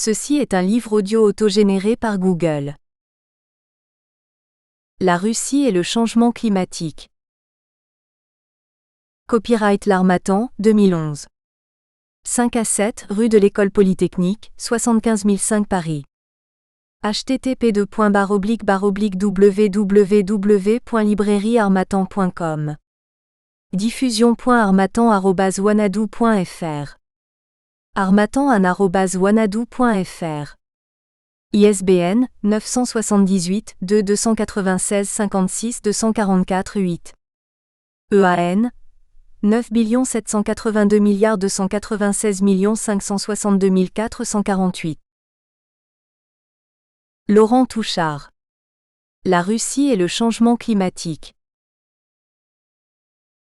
Ceci est un livre audio autogénéré par Google. La Russie et le changement climatique. Copyright L'Harmattan, 2011. 5 à 7 rue de l'École Polytechnique, 75 005 Paris. http://www.librairieharmattan.com. Diffusion.harmattan@wanadoo.fr. harmattan@wanadoo.fr. ISBN 978 2 296 56 244 8. EAN 9 782 296 562 448. Laurent Touchard. La Russie et le changement climatique.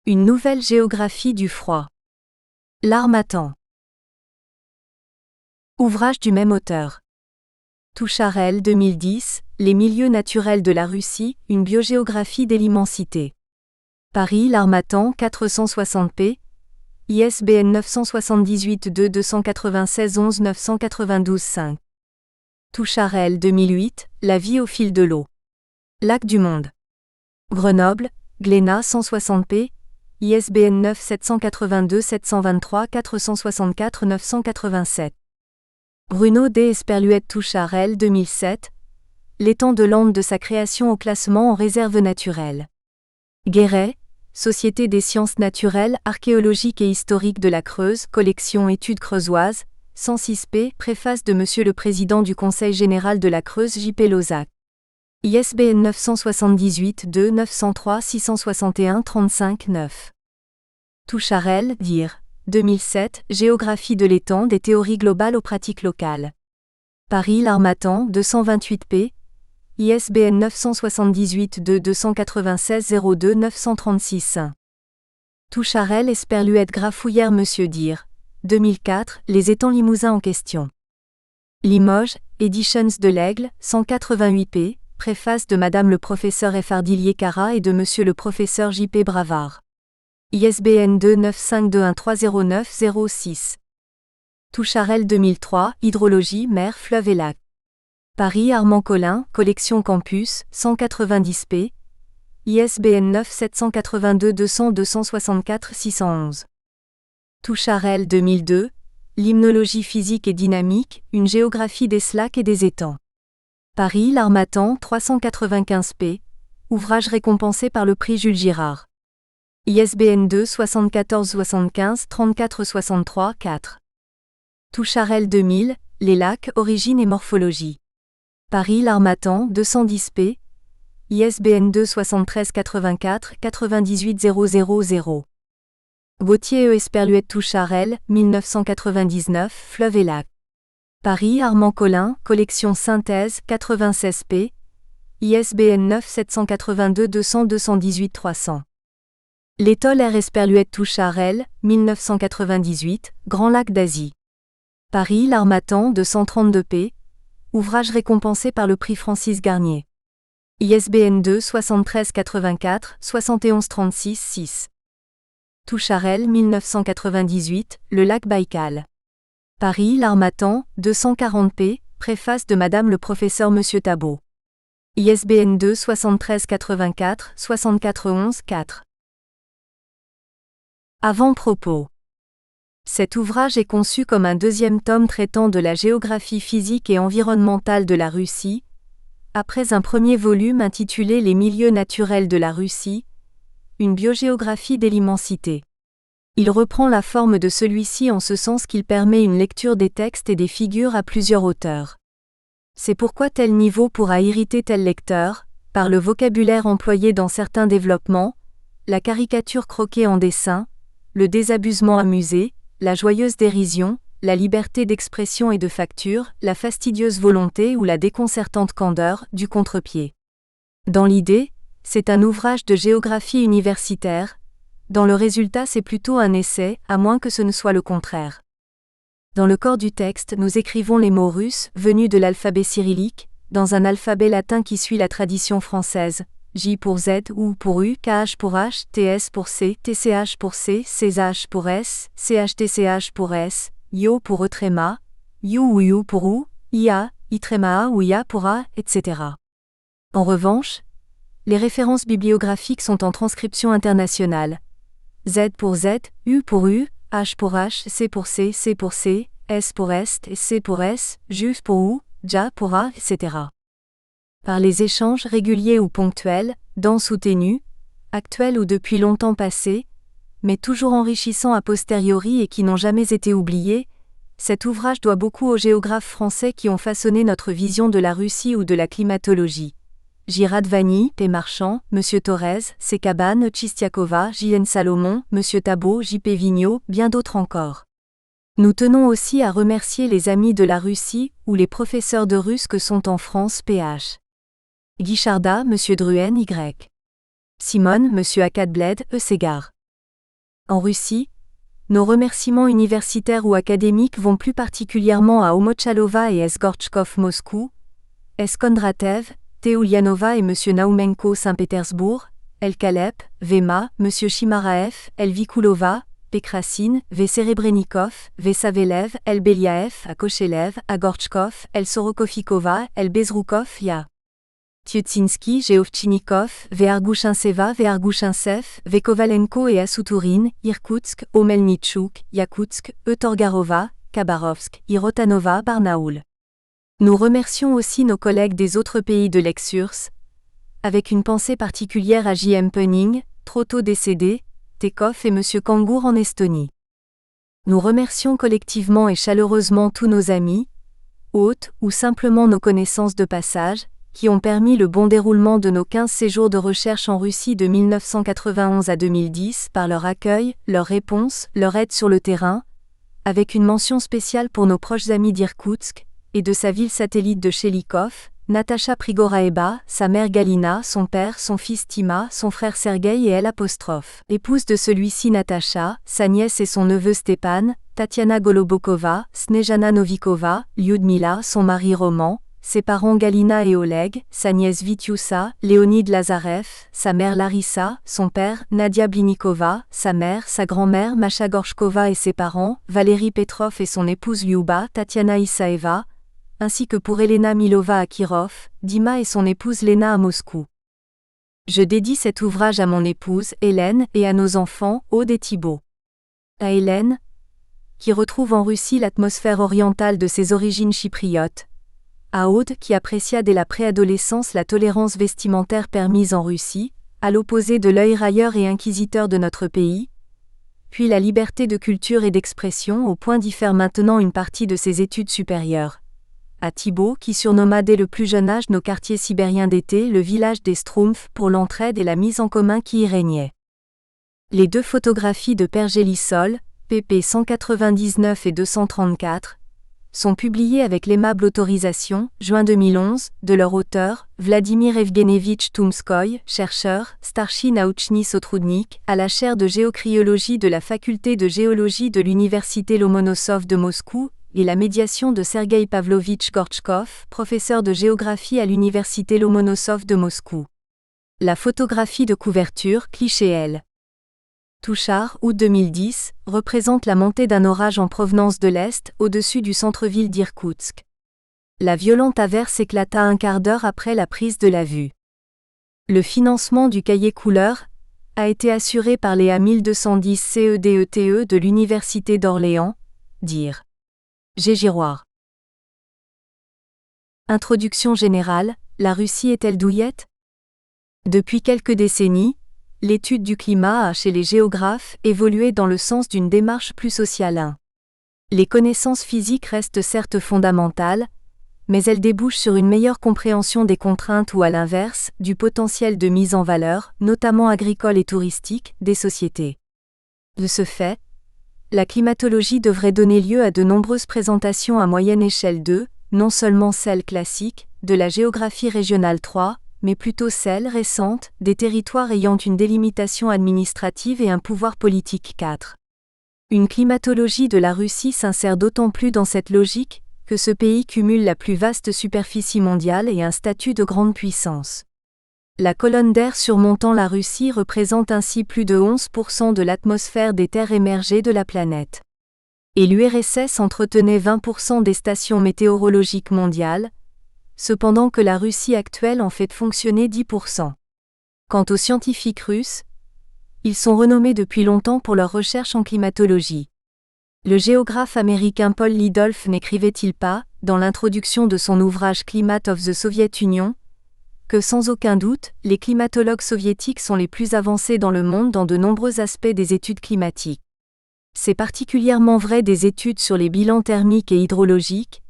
Une nouvelle géographie du froid. L'Harmattan. Ouvrage du même auteur. Touchard L. 2010, Les milieux naturels de la Russie, une biogéographie de l'immensité. Paris L'Harmattan 460 p. ISBN 978 2 296 11 992 5. Touchard L. 2008, La vie au fil de l'eau. Lac du Monde. Grenoble, Glénat 160 p. ISBN 9 782 723 464 987. Bruno D. Esperluette Touchard L. 2007. L'étang de Landes de sa création au classement en réserve naturelle. Guéret, Société des sciences naturelles, archéologiques et historiques de la Creuse, collection Études creusoises, 106 p. Préface de Monsieur le Président du Conseil général de la Creuse J.P. Lozac. ISBN 978 2 903 661 35 9. Touchard L. dir. 2007, Géographie de l'étang des théories globales aux pratiques locales. Paris L'Harmattan 228 p. ISBN 978 2 296 02 936 1. Touchard L. Esperluette Grafouillère Monsieur dir. 2004, Les étangs limousins en question. Limoges, Editions de l'Aigle, 188 p. Préface de Madame le professeur F. Ardillier-Cara et de Monsieur le professeur J.P. Bravard. ISBN 295230906. Touchard L. 2003, Hydrologie, mer, fleuve et lacs. Paris Armand Collin, Collection Campus, 190 p. ISBN 9 782 200 264 611. Touchard L. 2002, Limnologie physique et dynamique, une géographie des slacs et des étangs. Paris L'Harmattan 395 p. Ouvrage récompensé par le prix Jules Girard. ISBN 2 74 75 34 63 4. Touchard L. 2000, Les lacs, origine et morphologie. Paris L'Harmattan 210 p. ISBN 2 73 84 98 000. Gauthier E. Esperluette Touchard L. 1999, Fleuve et lacs. Paris Armand Collin, collection Synthèse 96 p. ISBN 9 782 200 218 300. L'étole R. Esperluette Touchard L. 1998, Grand lac d'Asie. Paris L'Harmattan 232 p. Ouvrage récompensé par le prix Francis Garnier. ISBN 2 73 84 71 36 6. Touchard L. 1998, Le lac Baïkal. Paris L'Harmattan 240 p. Préface de Madame le professeur Monsieur Tabot. ISBN 2 73 84 64 11 4. Avant-propos. Cet ouvrage est conçu comme un deuxième tome traitant de la géographie physique et environnementale de la Russie, après un premier volume intitulé Les milieux naturels de la Russie, une biogéographie de l'immensité. Il reprend la forme de celui-ci en ce sens qu'il permet une lecture des textes et des figures à plusieurs auteurs. C'est pourquoi tel niveau pourra irriter tel lecteur, par le vocabulaire employé dans certains développements, la caricature croquée en dessin, le désabusement amusé, la joyeuse dérision, la liberté d'expression et de facture, la fastidieuse volonté ou la déconcertante candeur du contre-pied. Dans l'idée, c'est un ouvrage de géographie universitaire, dans le résultat c'est plutôt un essai, à moins que ce ne soit le contraire. Dans le corps du texte nous écrivons les mots russes, venus de l'alphabet cyrillique, dans un alphabet latin qui suit la tradition française, J pour Z, U pour U, KH pour H, TS pour C, TCH pour C, CH pour S, CHTCH pour S, Yo pour Eutrema, yu ou yu pour ou, ia, itremaa ou ia pour a, etc. En revanche, les références bibliographiques sont en transcription internationale. Z pour Z, U pour U, H pour H, C pour C, C pour C, S pour Est et C pour S, JUF pour OU, JA pour A, etc. Par les échanges réguliers ou ponctuels, denses ou ténus, actuels ou depuis longtemps passés, mais toujours enrichissants a posteriori et qui n'ont jamais été oubliés, cet ouvrage doit beaucoup aux géographes français qui ont façonné notre vision de la Russie ou de la climatologie. J. Radvani, P. Marchand, M. Thorez, C. Cabane, Chistiakova, J.N. Salomon, M. Tabot, J.P. Vigneault, bien d'autres encore. Nous tenons aussi à remercier les amis de la Russie ou les professeurs de russe que sont en France Ph. Guicharda, M. Druen, Y. Simone, M. Akadbled, E. Segar. En Russie, nos remerciements universitaires ou académiques vont plus particulièrement à Omochalova et S. Gorchkov Moscou, S. Kondratev, T. Ulyanova et M. Naumenko Saint-Pétersbourg, L. Kalep, Vema, M. Shimaraev, L. Vikulova, P. Krasin, V. Serebrennikov, V. Savelev, L. Beliaev, A. Kochelev, A. Gorchkov, L. Sorokofikova, L. Bezrukov, Ya. Tyutsinski, G. Ovchinnikov, V. Argushinseva, V. Argushintsev, V. Kovalenko et A. Soutourine, Irkoutsk, O. Melnichuk, Yakoutsk, E. Torgarova, Khabarovsk, I. Rotanova, Barnaoul. Nous remercions aussi nos collègues des autres pays de l'ex-URSS, avec une pensée particulière à J.M. Punning, trop tôt décédé, Tekov et M. Kangour en Estonie. Nous remercions collectivement et chaleureusement tous nos amis, hôtes ou simplement nos connaissances de passage, qui ont permis le bon déroulement de nos 15 séjours de recherche en Russie de 1991 à 2010 par leur accueil, leurs réponses, leur aide sur le terrain, avec une mention spéciale pour nos proches amis d'Irkoutsk, et de sa ville satellite de Chelikov, Natacha Prigoraeva, sa mère Galina, son père, son fils Tima, son frère Sergueï et elle épouse de celui-ci Natacha, sa nièce et son neveu Stepan, Tatiana Golobokova, Snejana Novikova, Lyudmila, son mari Roman, ses parents Galina et Oleg, sa nièce Vityusa, Léonide Lazarev, sa mère Larissa, son père Nadia Blinikova, sa mère, sa grand-mère Masha Gorshkova et ses parents, Valérie Petrov et son épouse Lyuba, Tatiana Isaeva, ainsi que pour Elena Milova à Kirov, Dima et son épouse Lena à Moscou. Je dédie cet ouvrage à mon épouse, Hélène, et à nos enfants, Aude et Thibaut. À Hélène, qui retrouve en Russie l'atmosphère orientale de ses origines chypriotes. À Aude, qui apprécia dès la préadolescence la tolérance vestimentaire permise en Russie, à l'opposé de l'œil railleur et inquisiteur de notre pays. Puis la liberté de culture et d'expression au point d'y faire maintenant une partie de ses études supérieures. À Thibaut, qui surnomma dès le plus jeune âge nos quartiers sibériens d'été le village des Schtroumpfs pour l'entraide et la mise en commun qui y régnait. Les deux photographies de Pergélisol, pp 199 et 234, sont publiées avec l'aimable autorisation, juin 2011, de leur auteur, Vladimir Evgenevitch Toumskoy, chercheur, Starchi Naouchny Sotrudnik, à la chaire de géocryologie de la faculté de géologie de l'université Lomonosov de Moscou, et la médiation de Sergueï Pavlovitch Gorchkov, professeur de géographie à l'université Lomonosov de Moscou. La photographie de couverture, cliché L. Touchard, août 2010, représente la montée d'un orage en provenance de l'Est, au-dessus du centre-ville d'Irkoutsk. La violente averse éclata un quart d'heure après la prise de la vue. Le financement du cahier couleur a été assuré par les A1210 CEDETE de l'Université d'Orléans, dire. G. Giroir. Introduction générale, la Russie est-elle douillette ? Depuis quelques décennies, l'étude du climat a, chez les géographes, évolué dans le sens d'une démarche plus sociale. Les connaissances physiques restent certes fondamentales, mais elles débouchent sur une meilleure compréhension des contraintes ou à l'inverse, du potentiel de mise en valeur, notamment agricole et touristique, des sociétés. De ce fait, la climatologie devrait donner lieu à de nombreuses présentations à moyenne échelle non seulement celles classiques, de la géographie régionale 3, mais plutôt celles récentes, des territoires ayant une délimitation administrative et un pouvoir politique 4. Une climatologie de la Russie s'insère d'autant plus dans cette logique, que ce pays cumule la plus vaste superficie mondiale et un statut de grande puissance. La colonne d'air surmontant la Russie représente ainsi plus de 11% de l'atmosphère des terres émergées de la planète. et l'URSS entretenait 20% des stations météorologiques mondiales, cependant que la Russie actuelle en fait fonctionner 10%. Quant aux scientifiques russes, ils sont renommés depuis longtemps pour leurs recherches en climatologie. Le géographe américain Paul Lidolf n'écrivait-il pas, dans l'introduction de son ouvrage Climate of the Soviet Union, que sans aucun doute, les climatologues soviétiques sont les plus avancés dans le monde dans de nombreux aspects des études climatiques. C'est particulièrement vrai des études sur les bilans thermiques et hydrologiques,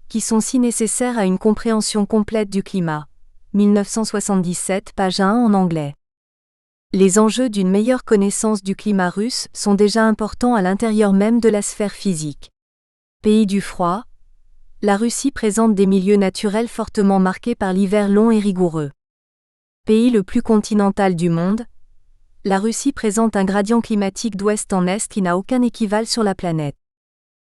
qui sont si nécessaires à une compréhension complète du climat. 1977, page 1 en anglais. Les enjeux d'une meilleure connaissance du climat russe sont déjà importants à l'intérieur même de la sphère physique. Pays du froid, la Russie présente des milieux naturels fortement marqués par l'hiver long et rigoureux. Pays le plus continental du monde, la Russie présente un gradient climatique d'ouest en est qui n'a aucun équivalent sur la planète.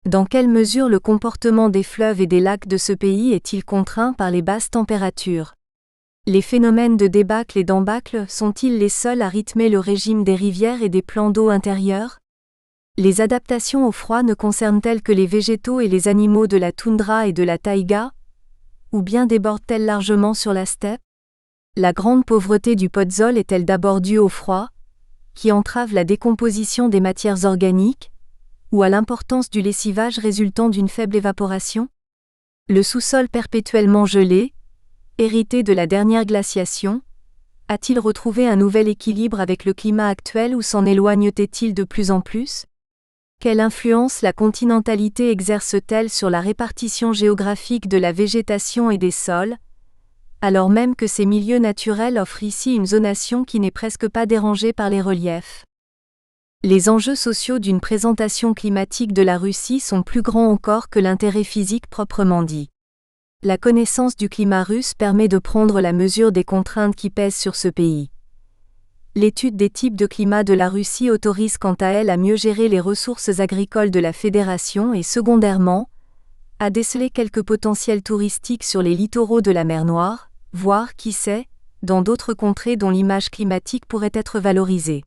Dans quelle mesure le comportement des fleuves et des lacs de ce pays est-il contraint par les basses températures ? Les phénomènes de débâcle et d'embâcle sont-ils les seuls à rythmer le régime des rivières et des plans d'eau intérieurs ? Les adaptations au froid ne concernent-elles que les végétaux et les animaux de la toundra et de la taïga ? Ou bien débordent-elles largement sur la steppe ? La grande pauvreté du Podzol est-elle d'abord due au froid, qui entrave la décomposition des matières organiques, ou à l'importance du lessivage résultant d'une faible évaporation ? Le sous-sol perpétuellement gelé, hérité de la dernière glaciation, a-t-il retrouvé un nouvel équilibre avec le climat actuel ou s'en éloigne-t-il de plus en plus ? Quelle influence la continentalité exerce-t-elle sur la répartition géographique de la végétation et des sols, alors même que ces milieux naturels offrent ici une zonation qui n'est presque pas dérangée par les reliefs ? Les enjeux sociaux d'une présentation climatique de la Russie sont plus grands encore que l'intérêt physique proprement dit. La connaissance du climat russe permet de prendre la mesure des contraintes qui pèsent sur ce pays. L'étude des types de climat de la Russie autorise quant à elle à mieux gérer les ressources agricoles de la Fédération et secondairement, à déceler quelques potentiels touristiques sur les littoraux de la mer Noire, voire, qui sait, dans d'autres contrées dont l'image climatique pourrait être valorisée.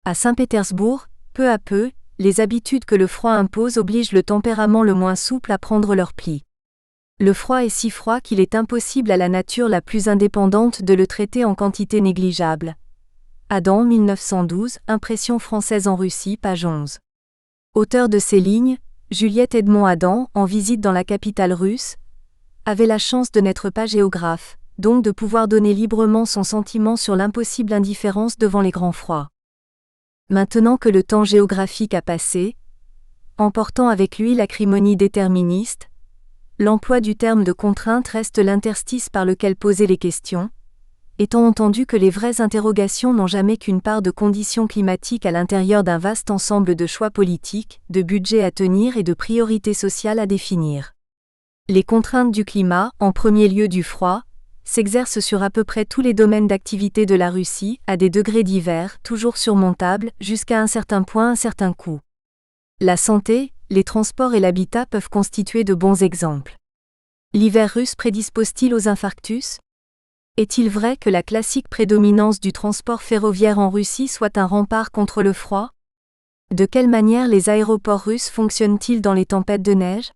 À Saint-Pétersbourg, peu à peu, les habitudes que le froid impose obligent le tempérament le moins souple à prendre leur pli. Le froid est si froid qu'il est impossible à la nature la plus indépendante de le traiter en quantité négligeable. Adam 1912, Impression française en Russie, page 11. Auteur de ces lignes, Juliette Edmond Adam, en visite dans la capitale russe, avait la chance de n'être pas géographe, donc de pouvoir donner librement son sentiment sur l'impossible indifférence devant les grands froids. Maintenant que le temps géographique a passé, emportant avec lui l'acrimonie déterministe, l'emploi du terme de contrainte reste l'interstice par lequel poser les questions, étant entendu que les vraies interrogations n'ont jamais qu'une part de conditions climatiques à l'intérieur d'un vaste ensemble de choix politiques, de budgets à tenir et de priorités sociales à définir. Les contraintes du climat, en premier lieu du froid, s'exercent sur à peu près tous les domaines d'activité de la Russie, à des degrés divers, toujours surmontables, jusqu'à un certain point, un certain coût. La santé, les transports et l'habitat peuvent constituer de bons exemples. L'hiver russe prédispose-t-il aux infarctus ? Est-il vrai que la classique prédominance du transport ferroviaire en Russie soit un rempart contre le froid ? De quelle manière les aéroports russes fonctionnent-ils dans les tempêtes de neige ?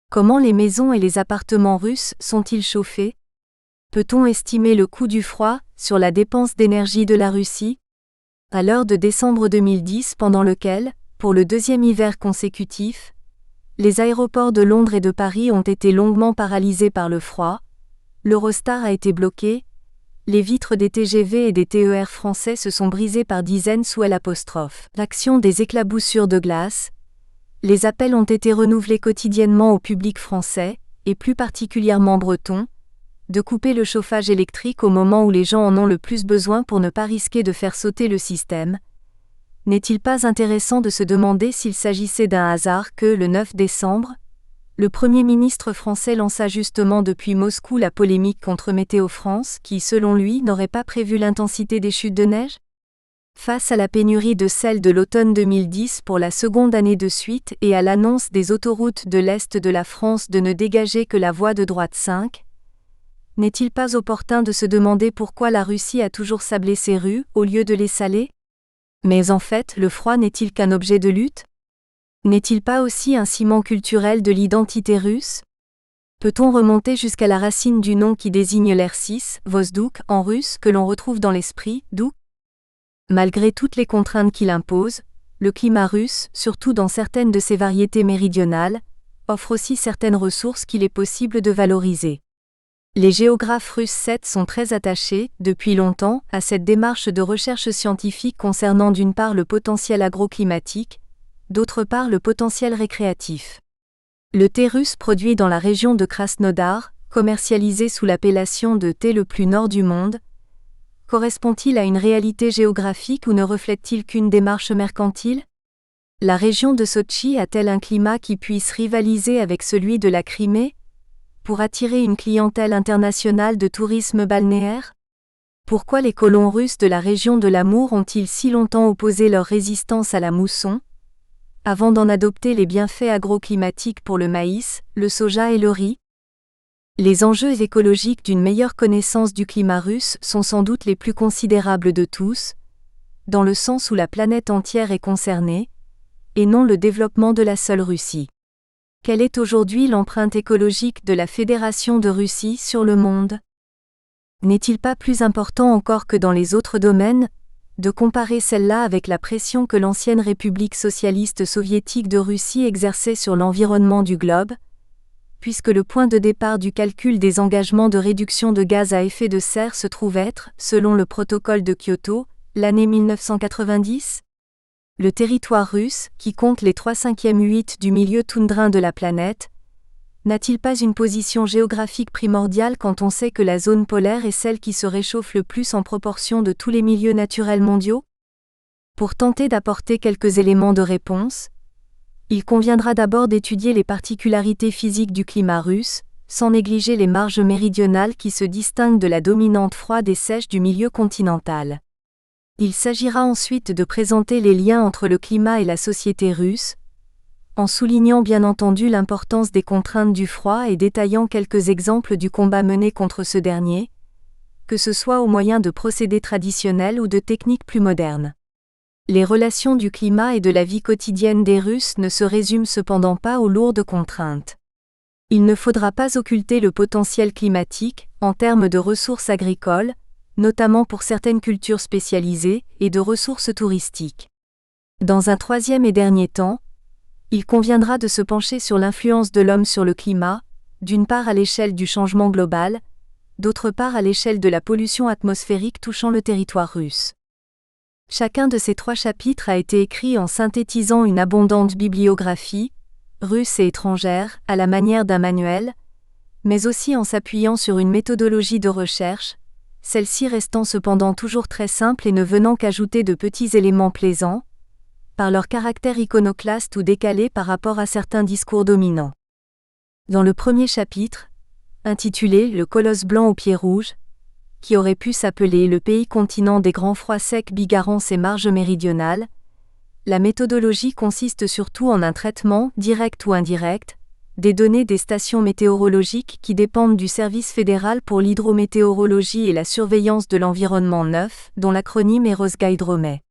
Comment les maisons et les appartements russes sont-ils chauffés ? Peut-on estimer le coût du froid sur la dépense d'énergie de la Russie ? À l'heure de décembre 2010 pendant lequel, pour le deuxième hiver consécutif, les aéroports de Londres et de Paris ont été longuement paralysés par le froid, l'Eurostar a été bloqué, les vitres des TGV et des TER français se sont brisées par dizaines sous l'apostrophe. L'action des éclaboussures de glace. Les appels ont été renouvelés quotidiennement au public français, et plus particulièrement breton, de couper le chauffage électrique au moment où les gens en ont le plus besoin pour ne pas risquer de faire sauter le système. N'est-il pas intéressant de se demander s'il s'agissait d'un hasard que, le 9 décembre, le Premier ministre français lança justement depuis Moscou la polémique contre Météo France qui, selon lui, n'aurait pas prévu l'intensité des chutes de neige ? Face à la pénurie de sel de l'automne 2010 pour la seconde année de suite et à l'annonce des autoroutes de l'Est de la France de ne dégager que la voie de droite 5, n'est-il pas opportun de se demander pourquoi la Russie a toujours sablé ses rues au lieu de les saler ? Mais en fait, le froid n'est-il qu'un objet de lutte ? N'est-il pas aussi un ciment culturel de l'identité russe? Peut-on remonter jusqu'à la racine du nom qui désigne l'air 6, vozduk, en russe, que l'on retrouve dans l'esprit, douk? Malgré toutes les contraintes qu'il impose, le climat russe, surtout dans certaines de ses variétés méridionales, offre aussi certaines ressources qu'il est possible de valoriser. Les géographes russes 7 sont très attachés, depuis longtemps, à cette démarche de recherche scientifique concernant d'une part le potentiel agroclimatique, d'autre part le potentiel récréatif. Le thé russe produit dans la région de Krasnodar, commercialisé sous l'appellation de thé le plus nord du monde, correspond-il à une réalité géographique ou ne reflète-t-il qu'une démarche mercantile? La région de Sotchi a-t-elle un climat qui puisse rivaliser avec celui de la Crimée, pour attirer une clientèle internationale de tourisme balnéaire? Pourquoi les colons russes de la région de l'Amour ont-ils si longtemps opposé leur résistance à la mousson, avant d'en adopter les bienfaits agroclimatiques pour le maïs, le soja et le riz? Les enjeux écologiques d'une meilleure connaissance du climat russe sont sans doute les plus considérables de tous, dans le sens où la planète entière est concernée, et non le développement de la seule Russie. Quelle est aujourd'hui l'empreinte écologique de la Fédération de Russie sur le monde? N'est-il pas plus important encore que dans les autres domaines, de comparer celle-là avec la pression que l'ancienne République socialiste soviétique de Russie exerçait sur l'environnement du globe, puisque le point de départ du calcul des engagements de réduction de gaz à effet de serre se trouve être, selon le protocole de Kyoto, l'année 1990? Le territoire russe, qui compte les 3/5 du milieu toundrin de la planète, n'a-t-il pas une position géographique primordiale quand on sait que la zone polaire est celle qui se réchauffe le plus en proportion de tous les milieux naturels mondiaux? Pour tenter d'apporter quelques éléments de réponse, il conviendra d'abord d'étudier les particularités physiques du climat russe, sans négliger les marges méridionales qui se distinguent de la dominante froide et sèche du milieu continental. Il s'agira ensuite de présenter les liens entre le climat et la société russe, en soulignant bien entendu l'importance des contraintes du froid et détaillant quelques exemples du combat mené contre ce dernier, que ce soit au moyen de procédés traditionnels ou de techniques plus modernes. Les relations du climat et de la vie quotidienne des Russes ne se résument cependant pas aux lourdes contraintes. Il ne faudra pas occulter le potentiel climatique, en termes de ressources agricoles, notamment pour certaines cultures spécialisées, et de ressources touristiques. Dans un troisième et dernier temps, il conviendra de se pencher sur l'influence de l'homme sur le climat, d'une part à l'échelle du changement global, d'autre part à l'échelle de la pollution atmosphérique touchant le territoire russe. Chacun de ces 3 chapitres a été écrit en synthétisant une abondante bibliographie, russe et étrangère, à la manière d'un manuel, mais aussi en s'appuyant sur une méthodologie de recherche, celle-ci restant cependant toujours très simple et ne venant qu'ajouter de petits éléments plaisants, par leur caractère iconoclaste ou décalé par rapport à certains discours dominants. Dans le premier chapitre, intitulé « Le colosse blanc aux pieds rouges », qui aurait pu s'appeler « Le pays-continent des grands froids secs Bigarance et marge méridionale », la méthodologie consiste surtout en un traitement, direct ou indirect, des données des stations météorologiques qui dépendent du Service fédéral pour l'hydrométéorologie et la surveillance de l'environnement 9, dont l'acronyme est Rosgaïdromet.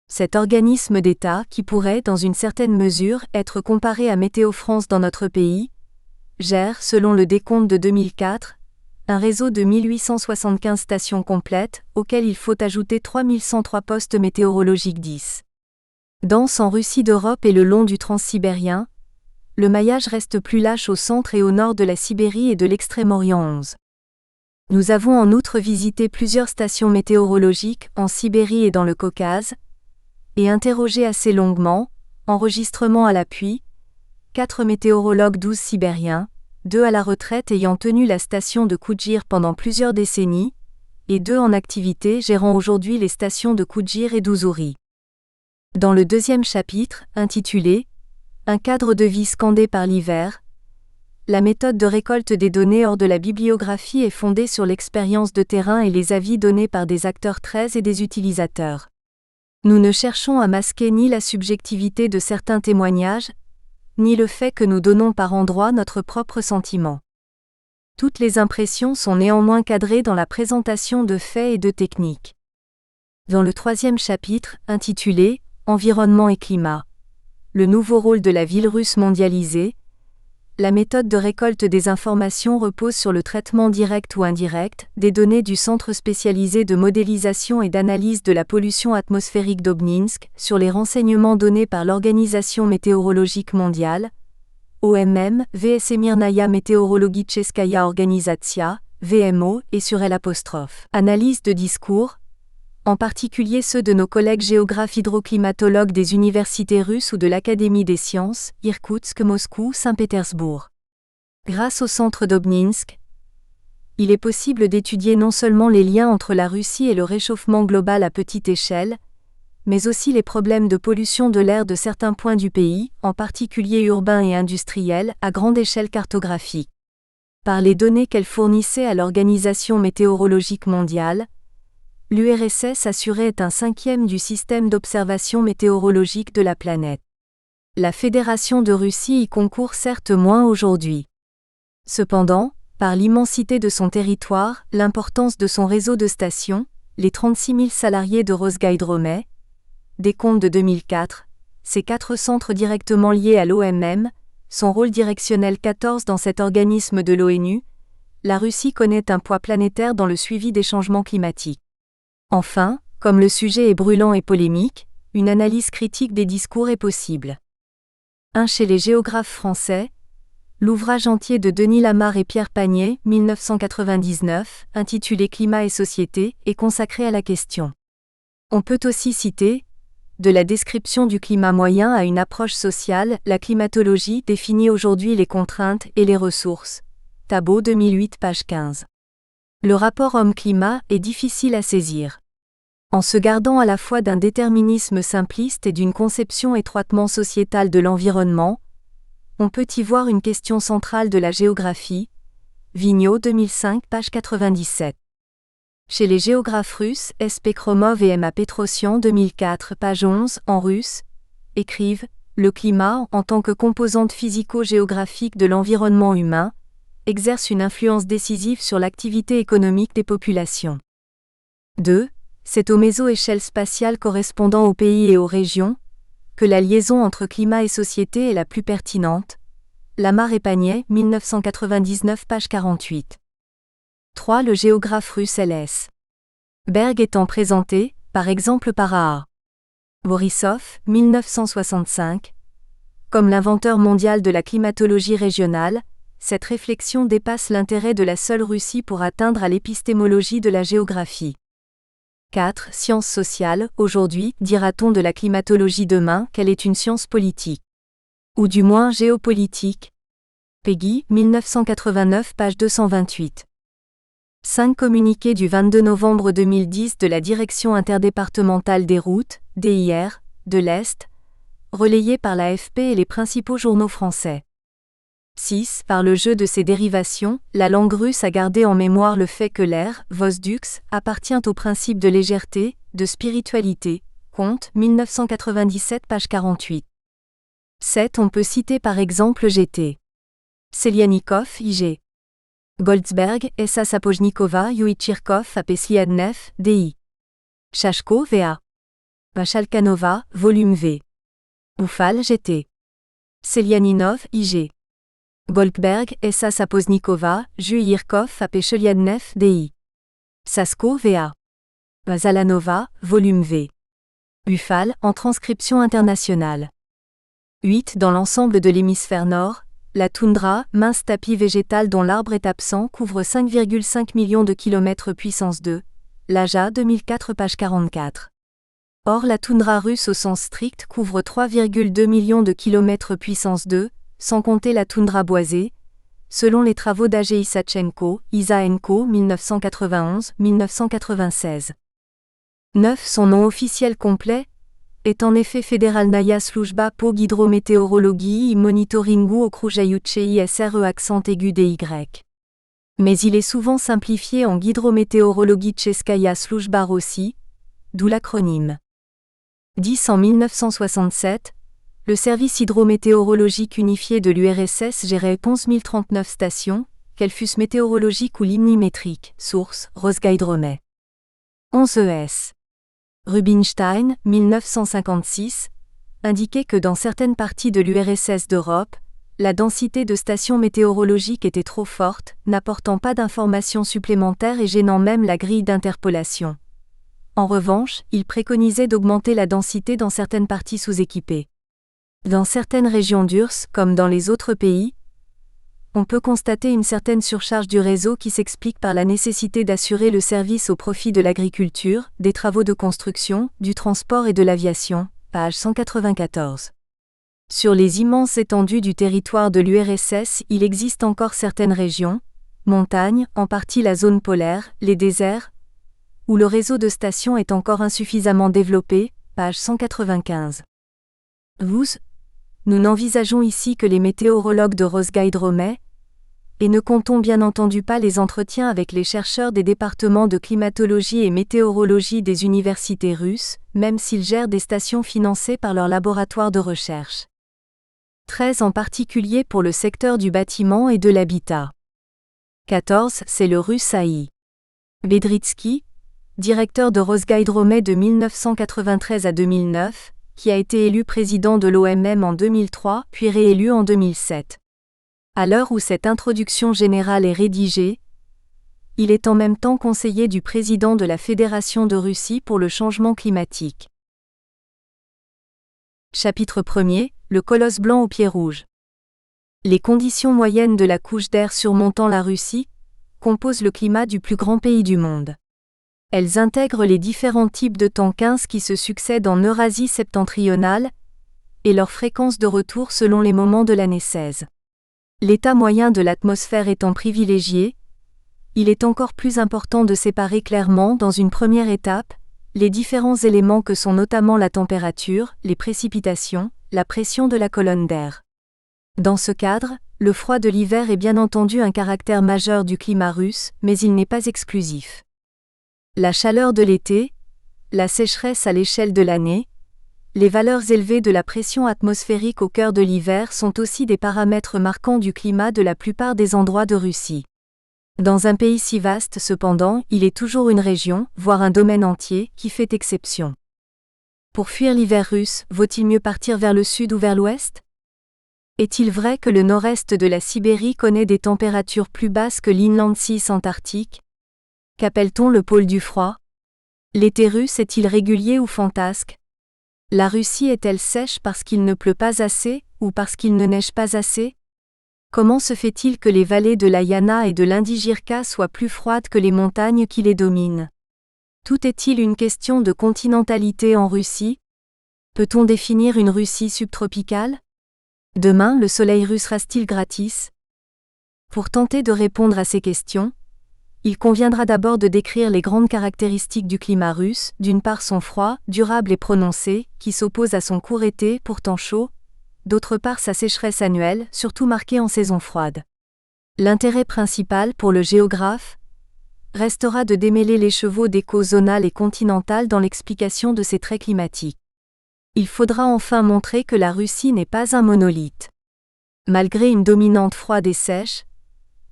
Cet organisme d'État, qui pourrait, dans une certaine mesure, être comparé à Météo France dans notre pays, gère, selon le décompte de 2004, un réseau de 1875 stations complètes, auxquelles il faut ajouter 3103 postes météorologiques 10. Dense en Russie d'Europe et le long du transsibérien, le maillage reste plus lâche au centre et au nord de la Sibérie et de l'Extrême-Orient 11. Nous avons en outre visité plusieurs stations météorologiques, en Sibérie et dans le Caucase, et interrogé assez longuement, enregistrement à l'appui, 4 météorologues 12 sibériens, 2 à la retraite ayant tenu la station de Koudjir pendant plusieurs décennies, et 2 en activité gérant aujourd'hui les stations de Koudjir et d'Ouzouri. Dans le deuxième chapitre, intitulé « Un cadre de vie scandé par l'hiver », la méthode de récolte des données hors de la bibliographie est fondée sur l'expérience de terrain et les avis donnés par des acteurs très et des utilisateurs. Nous ne cherchons à masquer ni la subjectivité de certains témoignages, ni le fait que nous donnons par endroits notre propre sentiment. Toutes les impressions sont néanmoins cadrées dans la présentation de faits et de techniques. Dans le troisième chapitre, intitulé « Environnement et climat », le nouveau rôle de la ville russe mondialisée. La méthode de récolte des informations repose sur le traitement direct ou indirect des données du Centre spécialisé de modélisation et d'analyse de la pollution atmosphérique d'Obninsk sur les renseignements donnés par l'Organisation météorologique mondiale, OMM, Vsemirnaya Meteorologicheskaya Organizacja, VMO, et sur L'. Analyse de discours, en particulier ceux de nos collègues géographes hydroclimatologues des universités russes ou de l'Académie des sciences, Irkoutsk, Moscou, Saint-Pétersbourg. Grâce au centre d'Obninsk, il est possible d'étudier non seulement les liens entre la Russie et le réchauffement global à petite échelle, mais aussi les problèmes de pollution de l'air de certains points du pays, en particulier urbains et industriels, à grande échelle cartographique. Par les données qu'elle fournissait à l'Organisation météorologique mondiale, l'URSS assurait un cinquième du système d'observation météorologique de la planète. La Fédération de Russie y concourt certes moins aujourd'hui. Cependant, par l'immensité de son territoire, l'importance de son réseau de stations, les 36 000 salariés de Rosgaïdromet, des comptes de 2004, ses 4 centres directement liés à l'OMM, son rôle directionnel 14 dans cet organisme de l'ONU, la Russie connaît un poids planétaire dans le suivi des changements climatiques. Enfin, comme le sujet est brûlant et polémique, une analyse critique des discours est possible. Chez les géographes français, l'ouvrage entier de Denis Lamarre et Pierre Pagnet, 1999, intitulé Climat et société, est consacré à la question. On peut aussi citer, de la description du climat moyen à une approche sociale, la climatologie définit aujourd'hui les contraintes et les ressources. Tabot 2008 page 15. Le rapport homme-climat est difficile à saisir. En se gardant à la fois d'un déterminisme simpliste et d'une conception étroitement sociétale de l'environnement, on peut y voir une question centrale de la géographie. Vigneault 2005 page 97. Chez les géographes russes, S.P. Kromov et M.A. Petrosian 2004 page 11 en russe, écrivent « Le climat, en tant que composante physico-géographique de l'environnement humain, exerce une influence décisive sur l'activité économique des populations. » 2. C'est au méso-échelle spatiale correspondant aux pays et aux régions que la liaison entre climat et société est la plus pertinente. Lamarre et Pagnet, 1999 page 48. 3. Le géographe russe L.S. Berg étant présenté, par exemple par A.A. Borisov, 1965, comme l'inventeur mondial de la climatologie régionale, cette réflexion dépasse l'intérêt de la seule Russie pour atteindre à l'épistémologie de la géographie. 4. Sciences sociales, aujourd'hui, dira-t-on de la climatologie demain qu'elle est une science politique. Ou du moins géopolitique. Peggy, 1989 page 228. 5 communiqués du 22 novembre 2010 de la Direction interdépartementale des routes, DIR, de l'Est, relayés par l'AFP et les principaux journaux français. 6. Par le jeu de ses dérivations, la langue russe a gardé en mémoire le fait que l'air, Vosdux, appartient au principe de légèreté, de spiritualité. Comte, 1997 page 48. 7. On peut citer par exemple G.T. Selianikov, I.G. Goldsberg, S.A. Sapojnikova, Yuichirkov, A. Pesliadnev, D.I. Chashko, V.A. Vachalkanova, volume V. Oufal, G.T. Selianinov, I.G. Goldberg, S.A. Sapoznikova, Juirkov, A. Pesliadnev, D.I. Sasko, V.A. Vazalanova, volume V. Ufal, en transcription internationale. 8. Dans l'ensemble de l'hémisphère nord, la toundra, mince tapis végétal dont l'arbre est absent, couvre 5,5 millions de kilomètres puissance 2. Laja 2004 page 44. Or la toundra russe au sens strict couvre 3,2 millions de kilomètres puissance 2, sans compter la toundra boisée, selon les travaux d'A.G. Isachenko, Isaenko 1991-1996. 9. Son nom officiel complet est en effet Federalnaya Slujba po Hydrométéorologii i Monitoringu Okrujayuchei SRE accent aigu DY. Mais il est souvent simplifié en Hydrométéorologicheskaya Slujba Rossi, d'où l'acronyme. 10. En 1967, le service hydrométéorologique unifié de l'URSS gérait 11 039 stations, qu'elles fussent météorologiques ou limnimétriques, source, Rosgaïdromet. 11 ES. Rubinstein, 1956, indiquait que dans certaines parties de l'URSS d'Europe, la densité de stations météorologiques était trop forte, n'apportant pas d'informations supplémentaires et gênant même la grille d'interpolation. En revanche, il préconisait d'augmenter la densité dans certaines parties sous-équipées. Dans certaines régions d'URSS, comme dans les autres pays, on peut constater une certaine surcharge du réseau qui s'explique par la nécessité d'assurer le service au profit de l'agriculture, des travaux de construction, du transport et de l'aviation, page 194. Sur les immenses étendues du territoire de l'URSS, il existe encore certaines régions, montagnes, en partie la zone polaire, les déserts, où le réseau de stations est encore insuffisamment développé, page 195. Nous n'envisageons ici que les météorologues de Rosgaïdromey, et ne comptons bien entendu pas les entretiens avec les chercheurs des départements de climatologie et météorologie des universités russes, même s'ils gèrent des stations financées par leurs laboratoires de recherche. 13 en particulier pour le secteur du bâtiment et de l'habitat. 14 c'est le russe AI. Vedritsky, directeur de Rosgaïdromey de 1993 à 2009, qui a été élu président de l'OMM en 2003 puis réélu en 2007. À l'heure où cette introduction générale est rédigée, il est en même temps conseiller du président de la Fédération de Russie pour le changement climatique. Chapitre 1er, le colosse blanc aux pieds rouges. Les conditions moyennes de la couche d'air surmontant la Russie composent le climat du plus grand pays du monde. Elles intègrent les différents types de temps 15 qui se succèdent en Eurasie septentrionale et leur fréquence de retour selon les moments de l'année 16. L'état moyen de l'atmosphère étant privilégié, il est encore plus important de séparer clairement, dans une première étape, les différents éléments que sont notamment la température, les précipitations, la pression de la colonne d'air. Dans ce cadre, le froid de l'hiver est bien entendu un caractère majeur du climat russe, mais il n'est pas exclusif. La chaleur de l'été, la sécheresse à l'échelle de l'année, les valeurs élevées de la pression atmosphérique au cœur de l'hiver sont aussi des paramètres marquants du climat de la plupart des endroits de Russie. Dans un pays si vaste cependant, il est toujours une région, voire un domaine entier, qui fait exception. Pour fuir l'hiver russe, vaut-il mieux partir vers le sud ou vers l'ouest ? Est-il vrai que le nord-est de la Sibérie connaît des températures plus basses que l'Inland Sea antarctique ? Qu'appelle-t-on le pôle du froid ? L'été russe est-il régulier ou fantasque ? La Russie est-elle sèche parce qu'il ne pleut pas assez, ou parce qu'il ne neige pas assez ? Comment se fait-il que les vallées de la Yana et de l'Indigirka soient plus froides que les montagnes qui les dominent ? Tout est-il une question de continentalité en Russie ? Peut-on définir une Russie subtropicale ? Demain, le soleil russe reste-t-il gratis ? Pour tenter de répondre à ces questions, il conviendra d'abord de décrire les grandes caractéristiques du climat russe, d'une part son froid, durable et prononcé, qui s'oppose à son court été, pourtant chaud, d'autre part sa sécheresse annuelle, surtout marquée en saison froide. L'intérêt principal pour le géographe restera de démêler l'écheveau des causes zonales et continentales dans l'explication de ces traits climatiques. Il faudra enfin montrer que la Russie n'est pas un monolithe. Malgré une dominante froide et sèche,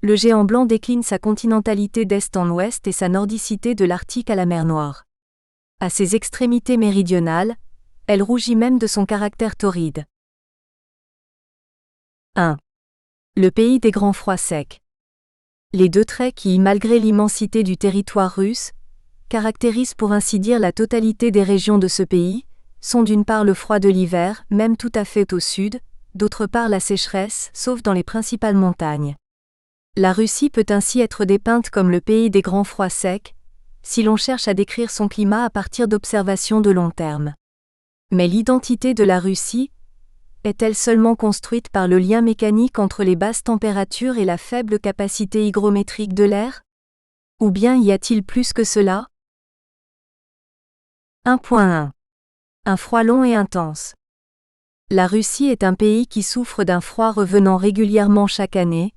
le géant blanc décline sa continentalité d'est en ouest et sa nordicité de l'Arctique à la mer Noire. À ses extrémités méridionales, elle rougit même de son caractère torride. 1. Le pays des grands froids secs. Les deux traits qui, malgré l'immensité du territoire russe, caractérisent pour ainsi dire la totalité des régions de ce pays, sont d'une part le froid de l'hiver, même tout à fait au sud, d'autre part la sécheresse, sauf dans les principales montagnes. La Russie peut ainsi être dépeinte comme le pays des grands froids secs, si l'on cherche à décrire son climat à partir d'observations de long terme. Mais l'identité de la Russie est-elle seulement construite par le lien mécanique entre les basses températures et la faible capacité hygrométrique de l'air ? Ou bien y a-t-il plus que cela ? 1.1. Un froid long et intense. La Russie est un pays qui souffre d'un froid revenant régulièrement chaque année,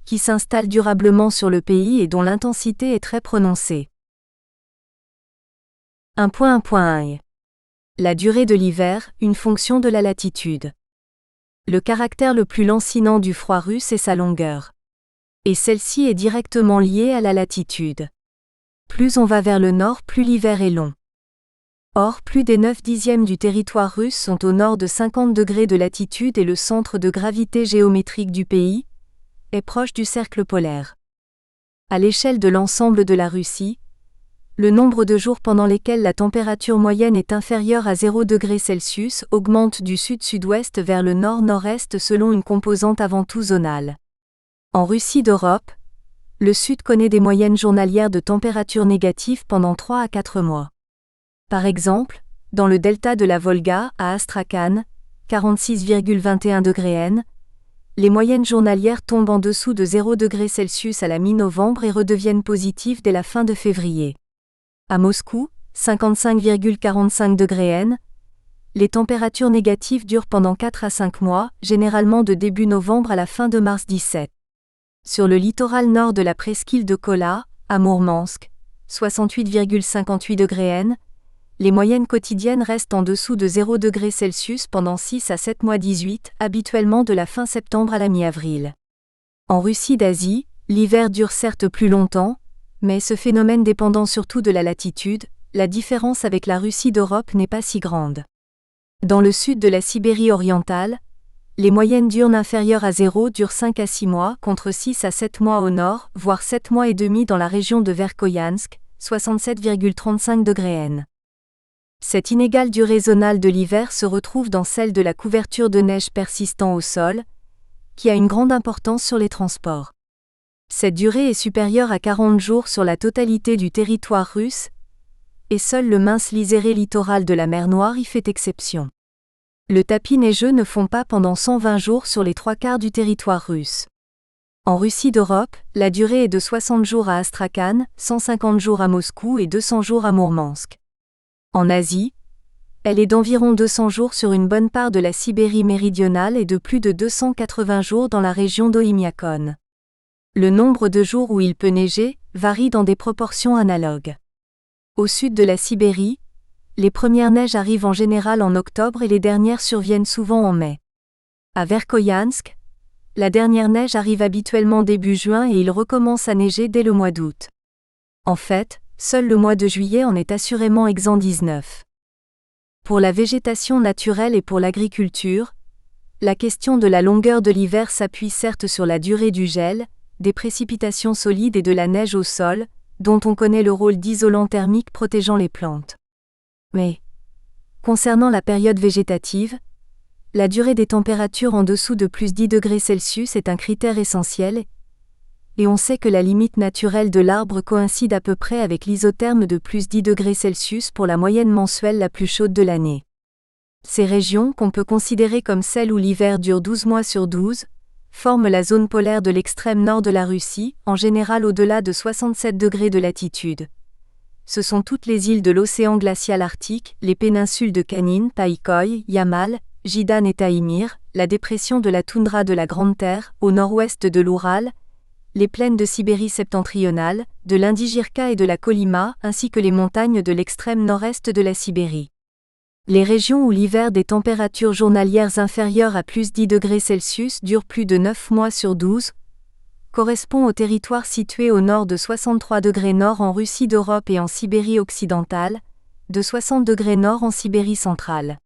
qui s'installe durablement sur le pays et dont l'intensité est très prononcée. 1.1. La durée de l'hiver, une fonction de la latitude. Le caractère le plus lancinant du froid russe est sa longueur. Et celle-ci est directement liée à la latitude. Plus on va vers le nord, plus l'hiver est long. Or, plus des 9/10 du territoire russe sont au nord de 50 degrés de latitude et le centre de gravité géométrique du pays est proche du cercle polaire. À l'échelle de l'ensemble de la Russie, le nombre de jours pendant lesquels la température moyenne est inférieure à 0 degré Celsius augmente du sud-sud-ouest vers le nord-nord-est selon une composante avant tout zonale. En Russie d'Europe, le sud connaît des moyennes journalières de température négative pendant 3 à 4 mois. Par exemple, dans le delta de la Volga, à Astrakhan, 46,21 degrés N, les moyennes journalières tombent en dessous de 0 degré Celsius à la mi-novembre et redeviennent positives dès la fin de février. À Moscou, 55,45 degrés N, les températures négatives durent pendant 4 à 5 mois, généralement de début novembre à la fin de mars 17. Sur le littoral nord de la presqu'île de Kola, à Mourmansk, 68,58 degrés N, les moyennes quotidiennes restent en dessous de 0 degré Celsius pendant 6 à 7 mois 18, habituellement de la fin septembre à la mi-avril. En Russie d'Asie, l'hiver dure certes plus longtemps, mais ce phénomène dépendant surtout de la latitude, la différence avec la Russie d'Europe n'est pas si grande. Dans le sud de la Sibérie orientale, les moyennes diurnes inférieures à 0 durent 5 à 6 mois contre 6 à 7 mois au nord, voire 7 mois et demi dans la région de Verkhoyansk, 67,35 degrés N. Cette inégale durée zonale de l'hiver se retrouve dans celle de la couverture de neige persistant au sol, qui a une grande importance sur les transports. Cette durée est supérieure à 40 jours sur la totalité du territoire russe, et seul le mince liséré littoral de la mer Noire y fait exception. Le tapis neigeux ne fond pas pendant 120 jours sur les 3/4 du territoire russe. En Russie d'Europe, la durée est de 60 jours à Astrakhan, 150 jours à Moscou et 200 jours à Mourmansk. En Asie, elle est d'environ 200 jours sur une bonne part de la Sibérie méridionale et de plus de 280 jours dans la région d'Oymyakon. Le nombre de jours où il peut neiger varie dans des proportions analogues. Au sud de la Sibérie, les premières neiges arrivent en général en octobre et les dernières surviennent souvent en mai. À Verkhoyansk, la dernière neige arrive habituellement début juin et il recommence à neiger dès le mois d'août. En fait, seul le mois de juillet en est assurément exempt 19. Pour la végétation naturelle et pour l'agriculture, la question de la longueur de l'hiver s'appuie certes sur la durée du gel, des précipitations solides et de la neige au sol, dont on connaît le rôle d'isolant thermique protégeant les plantes. Mais, concernant la période végétative, la durée des températures en dessous de plus 10 degrés Celsius est un critère essentiel, et on sait que la limite naturelle de l'arbre coïncide à peu près avec l'isotherme de plus 10 degrés Celsius pour la moyenne mensuelle la plus chaude de l'année. Ces régions, qu'on peut considérer comme celles où l'hiver dure 12 mois sur 12, forment la zone polaire de l'extrême nord de la Russie, en général au-delà de 67 degrés de latitude. Ce sont toutes les îles de l'océan glacial arctique, les péninsules de Kanin, Païkoï, Yamal, Jidan et Taïmyr, la dépression de la toundra de la Grande Terre, au nord-ouest de l'Oural, les plaines de Sibérie septentrionale, de l'Indigirka et de la Kolyma, ainsi que les montagnes de l'extrême nord-est de la Sibérie. Les régions où l'hiver des températures journalières inférieures à plus 10 degrés Celsius dure plus de 9 mois sur 12, correspond au territoire situé au nord de 63 degrés nord en Russie d'Europe et en Sibérie occidentale, de 60 degrés nord en Sibérie centrale.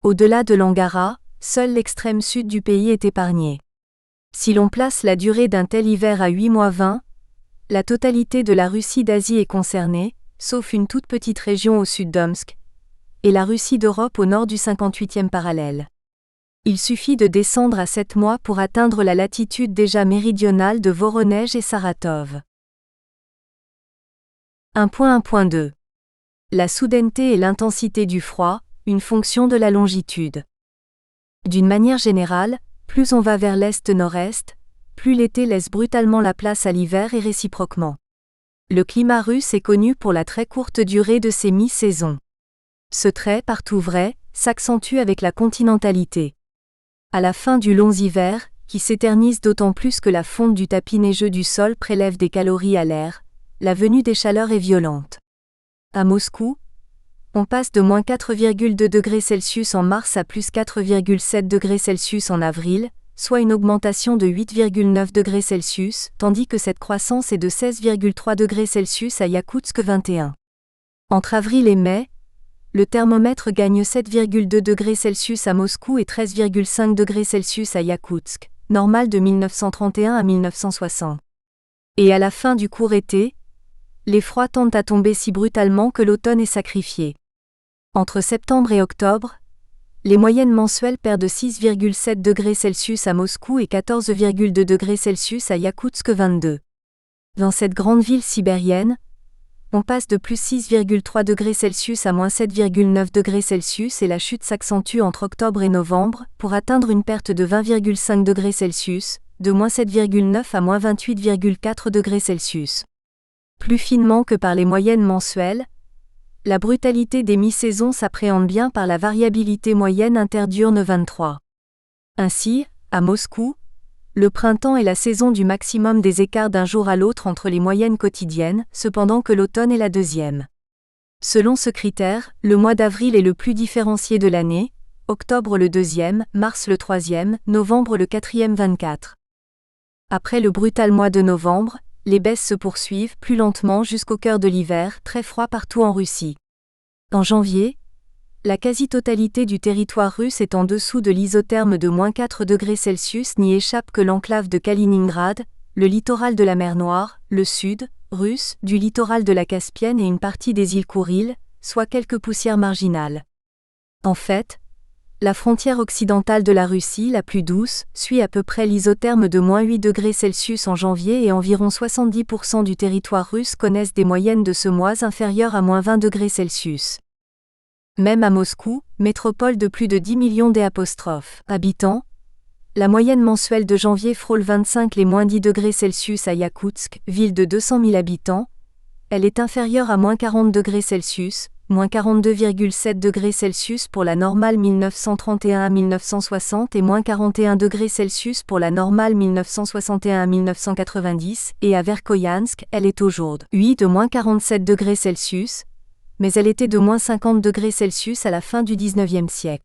Au-delà de l'Angara, seul l'extrême sud du pays est épargné. Si l'on place la durée d'un tel hiver à 8 mois 20, la totalité de la Russie d'Asie est concernée, sauf une toute petite région au sud d'Omsk, et la Russie d'Europe au nord du 58e parallèle. Il suffit de descendre à 7 mois pour atteindre la latitude déjà méridionale de Voronej et Saratov. 1.1.2. La soudaineté et l'intensité du froid, une fonction de la longitude. D'une manière générale, plus on va vers l'est-nord-est, plus l'été laisse brutalement la place à l'hiver et réciproquement. Le climat russe est connu pour la très courte durée de ses mi-saisons. Ce trait, partout vrai, s'accentue avec la continentalité. À la fin du long hiver, qui s'éternise d'autant plus que la fonte du tapis neigeux du sol prélève des calories à l'air, la venue des chaleurs est violente. À Moscou, on passe de moins 4,2 degrés Celsius en mars à plus 4,7 degrés Celsius en avril, soit une augmentation de 8,9 degrés Celsius, tandis que cette croissance est de 16,3 degrés Celsius à Yakoutsk 21. Entre avril et mai, le thermomètre gagne 7,2 degrés Celsius à Moscou et 13,5 degrés Celsius à Yakoutsk, normal de 1931 à 1960. Et à la fin du court été, les froids tendent à tomber si brutalement que l'automne est sacrifié. Entre septembre et octobre, les moyennes mensuelles perdent 6,7 degrés Celsius à Moscou et 14,2 degrés Celsius à Yakoutsk 22. Dans cette grande ville sibérienne, on passe de plus 6,3 degrés Celsius à moins 7,9 degrés Celsius et la chute s'accentue entre octobre et novembre pour atteindre une perte de 20,5 degrés Celsius, de moins 7,9 à moins 28,4 degrés Celsius. Plus finement que par les moyennes mensuelles, la brutalité des mi-saisons s'appréhende bien par la variabilité moyenne interdiurne 23. Ainsi, à Moscou, le printemps est la saison du maximum des écarts d'un jour à l'autre entre les moyennes quotidiennes, cependant que l'automne est la deuxième. Selon ce critère, le mois d'avril est le plus différencié de l'année, octobre le deuxième, mars le troisième, novembre le quatrième 24. Après le brutal mois de novembre, les baisses se poursuivent plus lentement jusqu'au cœur de l'hiver, très froid partout en Russie. En janvier, la quasi-totalité du territoire russe est en dessous de l'isotherme de moins 4 degrés Celsius, n'y échappe que l'enclave de Kaliningrad, le littoral de la mer Noire, le sud, russe, du littoral de la Caspienne et une partie des îles Kouriles, soit quelques poussières marginales. En fait, la frontière occidentale de la Russie, la plus douce, suit à peu près l'isotherme de moins 8 degrés Celsius en janvier et environ 70% du territoire russe connaissent des moyennes de ce mois inférieures à moins 20 degrés Celsius. Même à Moscou, métropole de plus de 10 millions d'habitants, la moyenne mensuelle de janvier frôle 25 les moins 10 degrés Celsius à Yakoutsk, ville de 200 000 habitants. Elle est inférieure à moins 40 degrés Celsius, moins 42,7 degrés Celsius pour la normale 1931 à 1960 et moins 41 degrés Celsius pour la normale 1961 à 1990, et à Verkhoyansk, elle est aujourd'hui de moins 47 degrés Celsius, mais elle était de moins 50 degrés Celsius à la fin du XIXe siècle.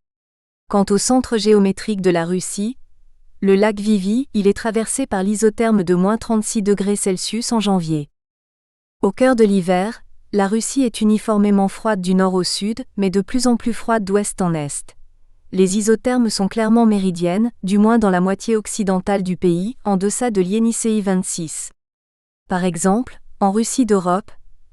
Quant au centre géométrique de la Russie, le lac Vivi, il est traversé par l'isotherme de moins 36 degrés Celsius en janvier. Au cœur de l'hiver, la Russie est uniformément froide du nord au sud, mais de plus en plus froide d'ouest en est. Les isothermes sont clairement méridiennes, du moins dans la moitié occidentale du pays, en deçà de l'Ienisseï 26. Par exemple, en Russie d'Europe,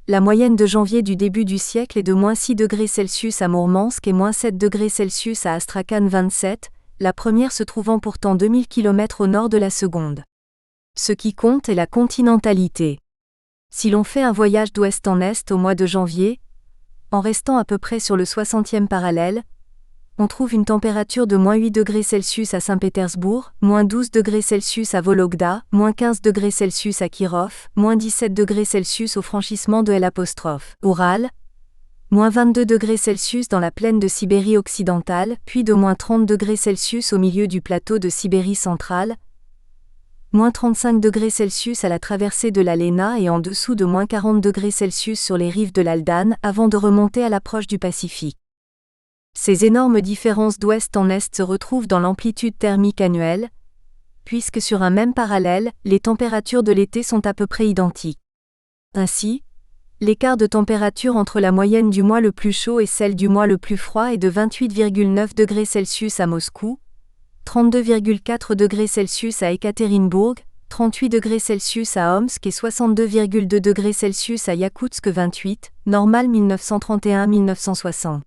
la moyenne de janvier du début du siècle est de moins 6 degrés Celsius à Mourmansk et moins 7 degrés Celsius à Astrakhan 27, la première se trouvant pourtant 2000 km au nord de la seconde. Ce qui compte est la continentalité. Si l'on fait un voyage d'ouest en est au mois de janvier, en restant à peu près sur le 60e parallèle, on trouve une température de moins 8 degrés Celsius à Saint-Pétersbourg, moins 12 degrés Celsius à Vologda, moins 15 degrés Celsius à Kirov, moins 17 degrés Celsius au franchissement de Ural, moins 22 degrés Celsius dans la plaine de Sibérie occidentale, puis de moins 30 degrés Celsius au milieu du plateau de Sibérie centrale, moins 35 degrés Celsius à la traversée de la Lena et en dessous de moins 40 degrés Celsius sur les rives de l'Aldan avant de remonter à l'approche du Pacifique. Ces énormes différences d'ouest en est se retrouvent dans l'amplitude thermique annuelle, puisque sur un même parallèle, les températures de l'été sont à peu près identiques. Ainsi, l'écart de température entre la moyenne du mois le plus chaud et celle du mois le plus froid est de 28,9 degrés Celsius à Moscou, 32,4 degrés Celsius à Ekaterinbourg, 38 degrés Celsius à Omsk et 62,2 degrés Celsius à Yakoutsk 28, normal 1931-1960.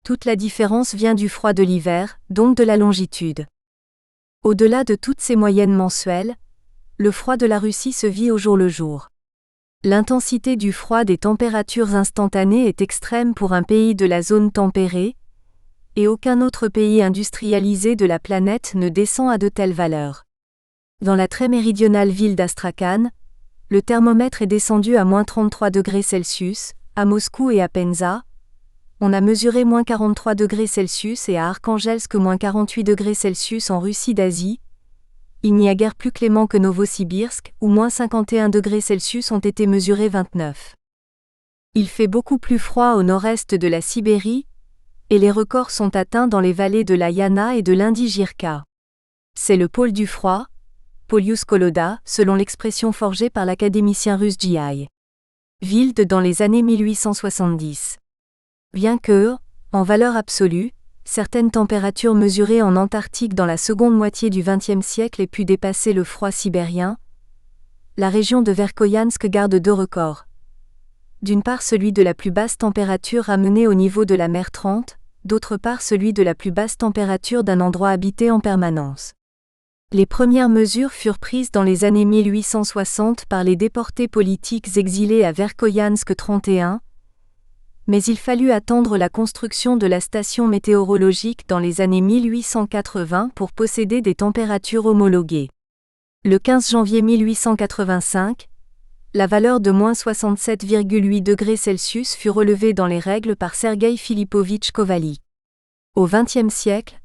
Toute la différence vient du froid de l'hiver, donc de la longitude. Au-delà de toutes ces moyennes mensuelles, le froid de la Russie se vit au jour le jour. L'intensité du froid des températures instantanées est extrême pour un pays de la zone tempérée, et aucun autre pays industrialisé de la planète ne descend à de telles valeurs. Dans la très méridionale ville d'Astrakhan, le thermomètre est descendu à moins 33 degrés Celsius, à Moscou et à Penza, on a mesuré moins 43 degrés Celsius et à Arkhangelsk moins 48 degrés Celsius en Russie d'Asie. Il n'y a guère plus clément que Novosibirsk, où moins 51 degrés Celsius ont été mesurés 29. Il fait beaucoup plus froid au nord-est de la Sibérie, et les records sont atteints dans les vallées de la Yana et de l'Indi-Jirka. C'est le pôle du froid, Poliuskoloda, selon l'expression forgée par l'académicien russe J.I. Wild dans les années 1870. Bien que, en valeur absolue, certaines températures mesurées en Antarctique dans la seconde moitié du XXe siècle aient pu dépasser le froid sibérien, la région de Verkhoyansk garde deux records. D'une part celui de la plus basse température ramenée au niveau de la mer 30, d'autre part celui de la plus basse température d'un endroit habité en permanence. Les premières mesures furent prises dans les années 1860 par les déportés politiques exilés à Verkhoyansk 31, mais il fallut attendre la construction de la station météorologique dans les années 1880 pour posséder des températures homologuées. Le 15 janvier 1885, la valeur de -67,8 degrés Celsius fut relevée dans les règles par Sergueï Filipovitch Kovali. Au XXe siècle,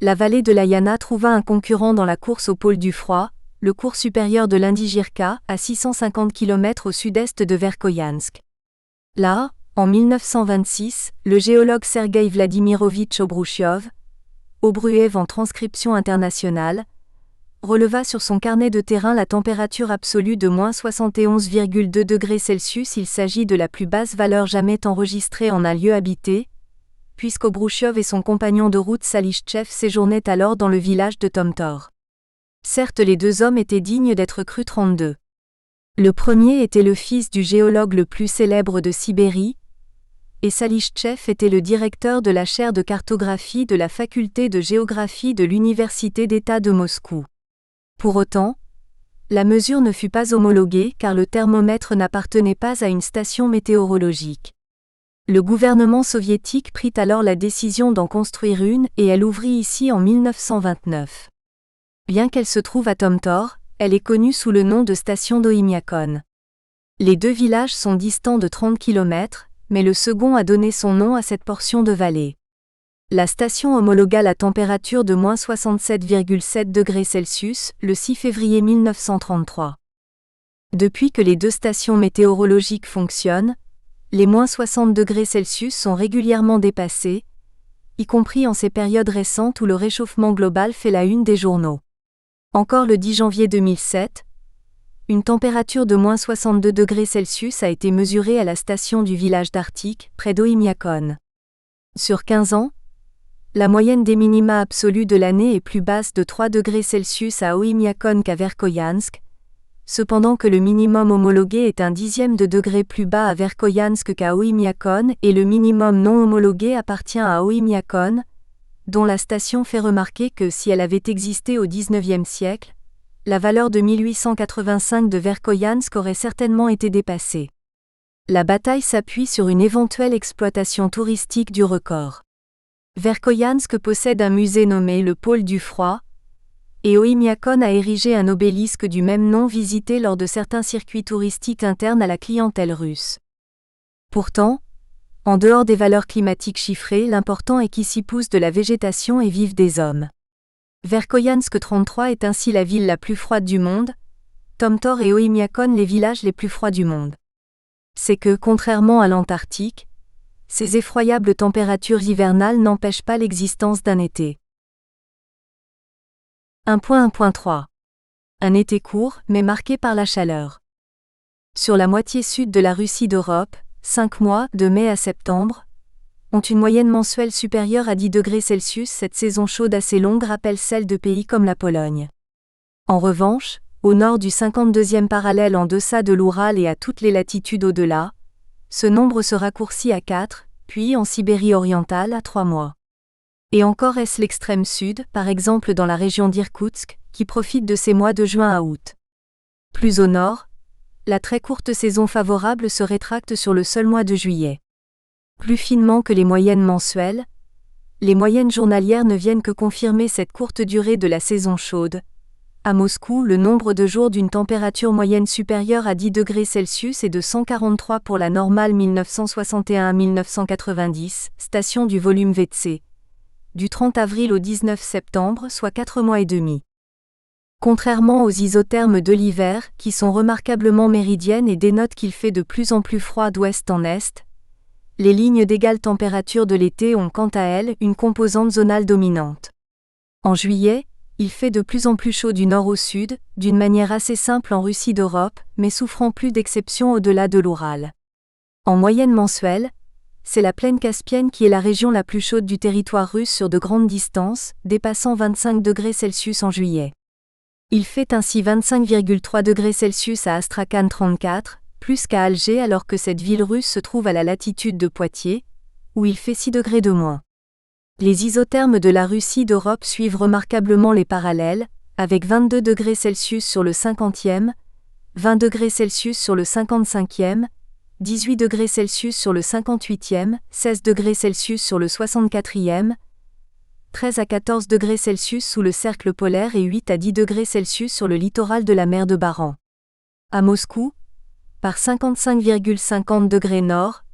la vallée de la Yana trouva un concurrent dans la course au pôle du froid, le cours supérieur de l'Indigirka, à 650 km au sud-est de Verkhoyansk. Là, en 1926, le géologue Sergueï Vladimirovitch Obrouchev, Obruev en transcription internationale, releva sur son carnet de terrain la température absolue de -71,2 degrés Celsius. Il s'agit de la plus basse valeur jamais enregistrée en un lieu habité, puisqu'Obrouchev et son compagnon de route Salichtchev séjournaient alors dans le village de Tomtor. Certes, les deux hommes étaient dignes d'être crus 32. Le premier était le fils du géologue le plus célèbre de Sibérie, et Salichtchev était le directeur de la chaire de cartographie de la faculté de géographie de l'Université d'État de Moscou. Pour autant, la mesure ne fut pas homologuée car le thermomètre n'appartenait pas à une station météorologique. Le gouvernement soviétique prit alors la décision d'en construire une et elle ouvrit ici en 1929. Bien qu'elle se trouve à Tomtor, elle est connue sous le nom de station d'Oymyakon. Les deux villages sont distants de 30 km, mais le second a donné son nom à cette portion de vallée. La station homologua la température de -67,7 degrés Celsius le 6 février 1933. Depuis que les deux stations météorologiques fonctionnent, les -60 degrés Celsius sont régulièrement dépassés, y compris en ces périodes récentes où le réchauffement global fait la une des journaux. Encore le 10 janvier 2007, une température de -62 degrés Celsius a été mesurée à la station du village d'Artik, près d'Oymyakon. Sur 15 ans, la moyenne des minima absolus de l'année est plus basse de 3 degrés Celsius à Oymyakon qu'à Verkhoyansk, cependant que le minimum homologué est un dixième de degré plus bas à Verkhoyansk qu'à Oymyakon et le minimum non homologué appartient à Oymyakon, dont la station fait remarquer que si elle avait existé au XIXe siècle, la valeur de 1885 de Verkhoyansk aurait certainement été dépassée. La bataille s'appuie sur une éventuelle exploitation touristique du record. Verkhoyansk possède un musée nommé le Pôle du Froid, et Oymyakon a érigé un obélisque du même nom visité lors de certains circuits touristiques internes à la clientèle russe. Pourtant, en dehors des valeurs climatiques chiffrées, l'important est qu'ici pousse de la végétation et vivent des hommes. Verkhoyansk 33 est ainsi la ville la plus froide du monde, Tomtor et Oymyakon les villages les plus froids du monde. C'est que, contrairement à l'Antarctique, ces effroyables températures hivernales n'empêchent pas l'existence d'un été. 1.1.3. Un été court, mais marqué par la chaleur. Sur la moitié sud de la Russie d'Europe, 5 mois, de mai à septembre, ont une moyenne mensuelle supérieure à 10 degrés Celsius. Cette saison chaude assez longue rappelle celle de pays comme la Pologne. En revanche, au nord du 52e parallèle en deçà de l'Oural et à toutes les latitudes au-delà, ce nombre se raccourcit à 4, puis en Sibérie orientale à 3 mois. Et encore est-ce l'extrême sud, par exemple dans la région d'Irkoutsk, qui profite de ces mois de juin à août. Plus au nord, la très courte saison favorable se rétracte sur le seul mois de juillet. Plus finement que les moyennes mensuelles, les moyennes journalières ne viennent que confirmer cette courte durée de la saison chaude. À Moscou, le nombre de jours d'une température moyenne supérieure à 10 degrés Celsius est de 143 pour la normale 1961-1990, station du volume VTC. Du 30 avril au 19 septembre, soit 4 mois et demi. Contrairement aux isothermes de l'hiver, qui sont remarquablement méridiennes et dénotent qu'il fait de plus en plus froid d'ouest en est, les lignes d'égale température de l'été ont quant à elles une composante zonale dominante. En juillet, il fait de plus en plus chaud du nord au sud, d'une manière assez simple en Russie d'Europe, mais souffrant plus d'exceptions au-delà de l'Oural. En moyenne mensuelle, c'est la plaine caspienne qui est la région la plus chaude du territoire russe sur de grandes distances, dépassant 25 degrés Celsius en juillet. Il fait ainsi 25,3 degrés Celsius à Astrakhan 34, plus qu'à Alger alors que cette ville russe se trouve à la latitude de Poitiers, où il fait 6 degrés de moins. Les isothermes de la Russie d'Europe suivent remarquablement les parallèles, avec 22 degrés Celsius sur le 50e, 20 degrés Celsius sur le 55e, 18 degrés Celsius sur le 58e, 16 degrés Celsius sur le 64e, 13 à 14 degrés Celsius sous le cercle polaire et 8 à 10 degrés Celsius sur le littoral de la mer de Baran. À Moscou, par 55,50 degrés nord,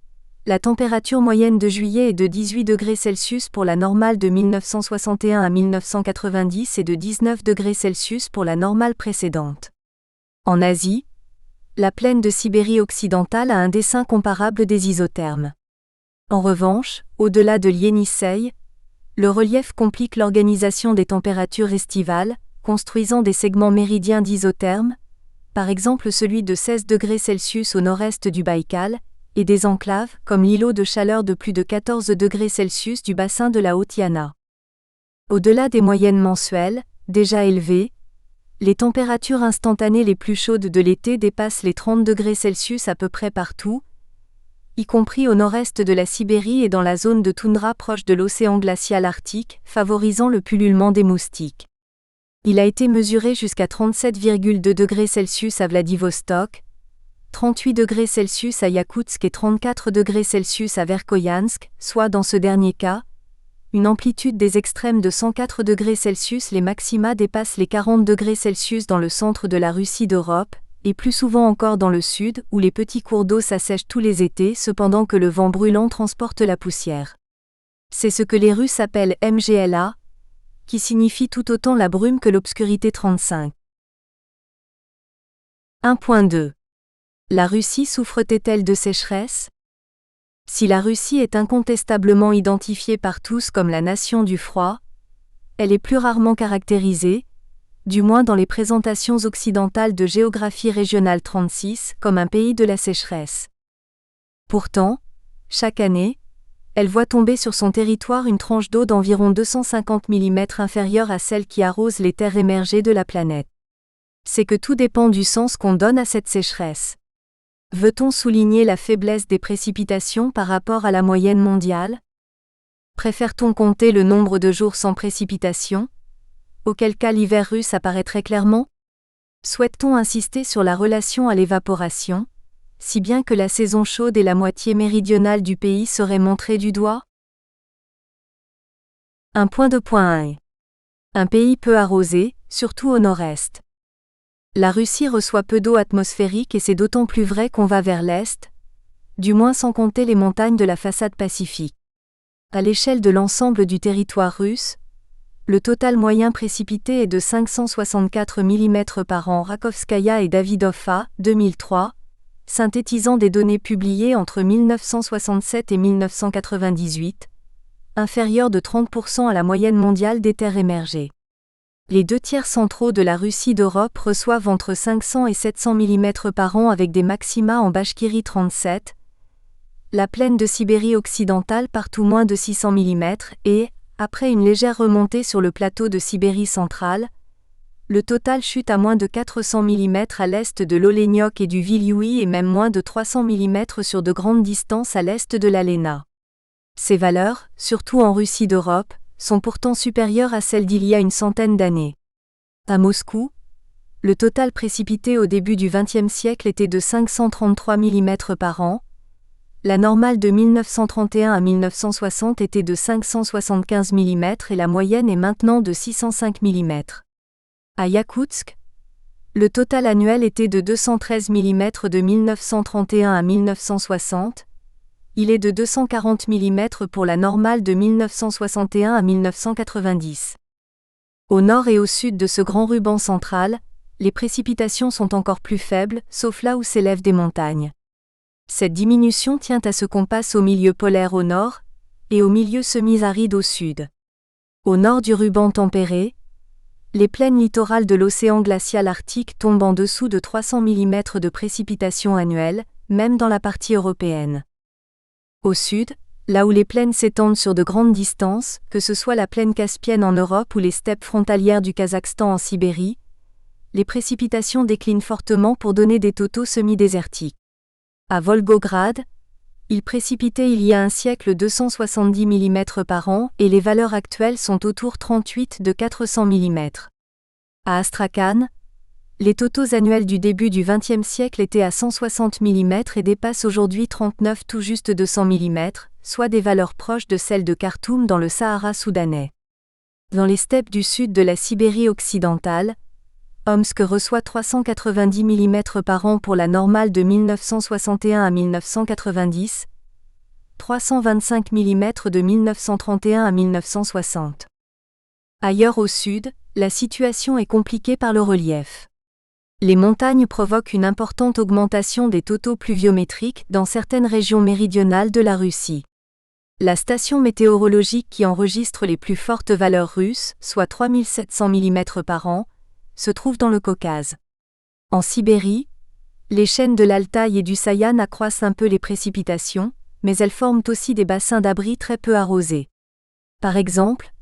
la température moyenne de juillet est de 18 degrés Celsius pour la normale de 1961 à 1990 et de 19 degrés Celsius pour la normale précédente. En Asie, la plaine de Sibérie occidentale a un dessin comparable des isothermes. En revanche, au-delà de Ienisseï, le relief complique l'organisation des températures estivales, construisant des segments méridiens d'isothermes, par exemple celui de 16 degrés Celsius au nord-est du Baïkal, et des enclaves, comme l'îlot de chaleur de plus de 14 degrés Celsius du bassin de la Haute-Yana. Au-delà des moyennes mensuelles, déjà élevées, les températures instantanées les plus chaudes de l'été dépassent les 30 degrés Celsius à peu près partout, y compris au nord-est de la Sibérie et dans la zone de toundra proche de l'océan glacial arctique, favorisant le pullulement des moustiques. Il a été mesuré jusqu'à 37,2 degrés Celsius à Vladivostok, 38 degrés Celsius à Yakoutsk et 34 degrés Celsius à Verkhoyansk, soit dans ce dernier cas, une amplitude des extrêmes de 104 degrés Celsius. Les maxima dépassent les 40 degrés Celsius dans le centre de la Russie d'Europe, et plus souvent encore dans le sud, où les petits cours d'eau s'assèchent tous les étés cependant que le vent brûlant transporte la poussière. C'est ce que les Russes appellent MGLA, qui signifie tout autant la brume que l'obscurité 35. 1.2. La Russie souffre-t-elle de sécheresse ? Si la Russie est incontestablement identifiée par tous comme la nation du froid, elle est plus rarement caractérisée, du moins dans les présentations occidentales de Géographie régionale 36, comme un pays de la sécheresse. Pourtant, chaque année, elle voit tomber sur son territoire une tranche d'eau d'environ 250 mm inférieure à celle qui arrose les terres émergées de la planète. C'est que tout dépend du sens qu'on donne à cette sécheresse. Veut-on souligner la faiblesse des précipitations par rapport à la moyenne mondiale ? Préfère-t-on compter le nombre de jours sans précipitation ? Auquel cas l'hiver russe apparaît très clairement ? Souhaite-t-on insister sur la relation à l'évaporation, si bien que la saison chaude et la moitié méridionale du pays seraient montrées du doigt ? 1.2.1. Un pays peu arrosé, surtout au nord-est. La Russie reçoit peu d'eau atmosphérique et c'est d'autant plus vrai qu'on va vers l'est, du moins sans compter les montagnes de la façade pacifique. À l'échelle de l'ensemble du territoire russe, le total moyen précipité est de 564 mm par an. Rakovskaya et Davidova, 2003, synthétisant des données publiées entre 1967 et 1998, inférieur de 30% à la moyenne mondiale des terres émergées. Les 2/3 centraux de la Russie d'Europe reçoivent entre 500 et 700 mm par an avec des maxima en Bachkirie 37, la plaine de Sibérie occidentale partout moins de 600 mm et, après une légère remontée sur le plateau de Sibérie centrale, le total chute à moins de 400 mm à l'est de l'Oléniok et du Viliouï et même moins de 300 mm sur de grandes distances à l'est de la Lena. Ces valeurs, surtout en Russie d'Europe, sont pourtant supérieures à celles d'il y a une centaine d'années. À Moscou, le total précipité au début du XXe siècle était de 533 mm par an, la normale de 1931 à 1960 était de 575 mm et la moyenne est maintenant de 605 mm. À Yakoutsk, le total annuel était de 213 mm de 1931 à 1960, il est de 240 mm pour la normale de 1961 à 1990. Au nord et au sud de ce grand ruban central, les précipitations sont encore plus faibles, sauf là où s'élèvent des montagnes. Cette diminution tient à ce qu'on passe au milieu polaire au nord, et au milieu semi-aride au sud. Au nord du ruban tempéré, les plaines littorales de l'océan glacial arctique tombent en dessous de 300 mm de précipitations annuelles, même dans la partie européenne. Au sud, Là où les plaines s'étendent sur de grandes distances, que ce soit la plaine caspienne en Europe ou les steppes frontalières du Kazakhstan en Sibérie, les précipitations déclinent fortement pour donner des totaux semi-désertiques. À Volgograd, il précipitait il y a un siècle 270 mm par an et les valeurs actuelles sont autour 38 de 400 mm. À Astrakhan, les totaux annuels du début du XXe siècle étaient à 160 mm et dépassent aujourd'hui 39 tout juste 200 mm, soit des valeurs proches de celles de Khartoum dans le Sahara soudanais. Dans les steppes du sud de la Sibérie occidentale, Omsk reçoit 390 mm par an pour la normale de 1961 à 1990, 325 mm de 1931 à 1960. Ailleurs au sud, la situation est compliquée par le relief. Les montagnes provoquent une importante augmentation des totaux pluviométriques dans certaines régions méridionales de la Russie. La station météorologique qui enregistre les plus fortes valeurs russes, soit 3700 mm par an, se trouve dans le Caucase. En Sibérie, les chaînes de l'Altaï et du Sayan accroissent un peu les précipitations, mais elles forment aussi des bassins d'abri très peu arrosés. Par exemple,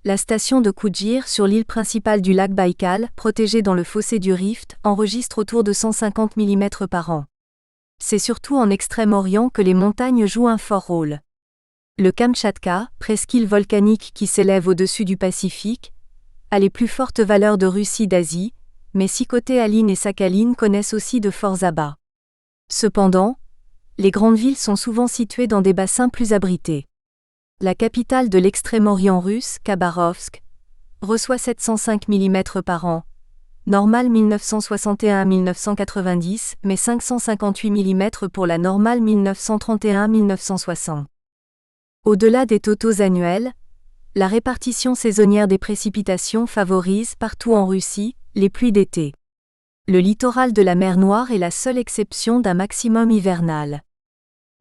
la station de Koudjir sur l'île principale du lac Baïkal, protégée dans le fossé du Rift, enregistre autour de 150 mm par an. C'est surtout en Extrême-Orient que les montagnes jouent un fort rôle. Le Kamtchatka, presqu'île volcanique qui s'élève au-dessus du Pacifique, a les plus fortes valeurs de Russie d'Asie, mais Sikhote-Alin et Sakhalin connaissent aussi de forts abats. Cependant, les grandes villes sont souvent situées dans des bassins plus abrités. La capitale de l'extrême-orient russe, Khabarovsk, reçoit 705 mm par an, normale 1961 à 1990, mais 558 mm pour la normale 1931 à 1960. Au-delà des totaux annuels, la répartition saisonnière des précipitations favorise, partout en Russie, les pluies d'été. Le littoral de la mer Noire est la seule exception d'un maximum hivernal.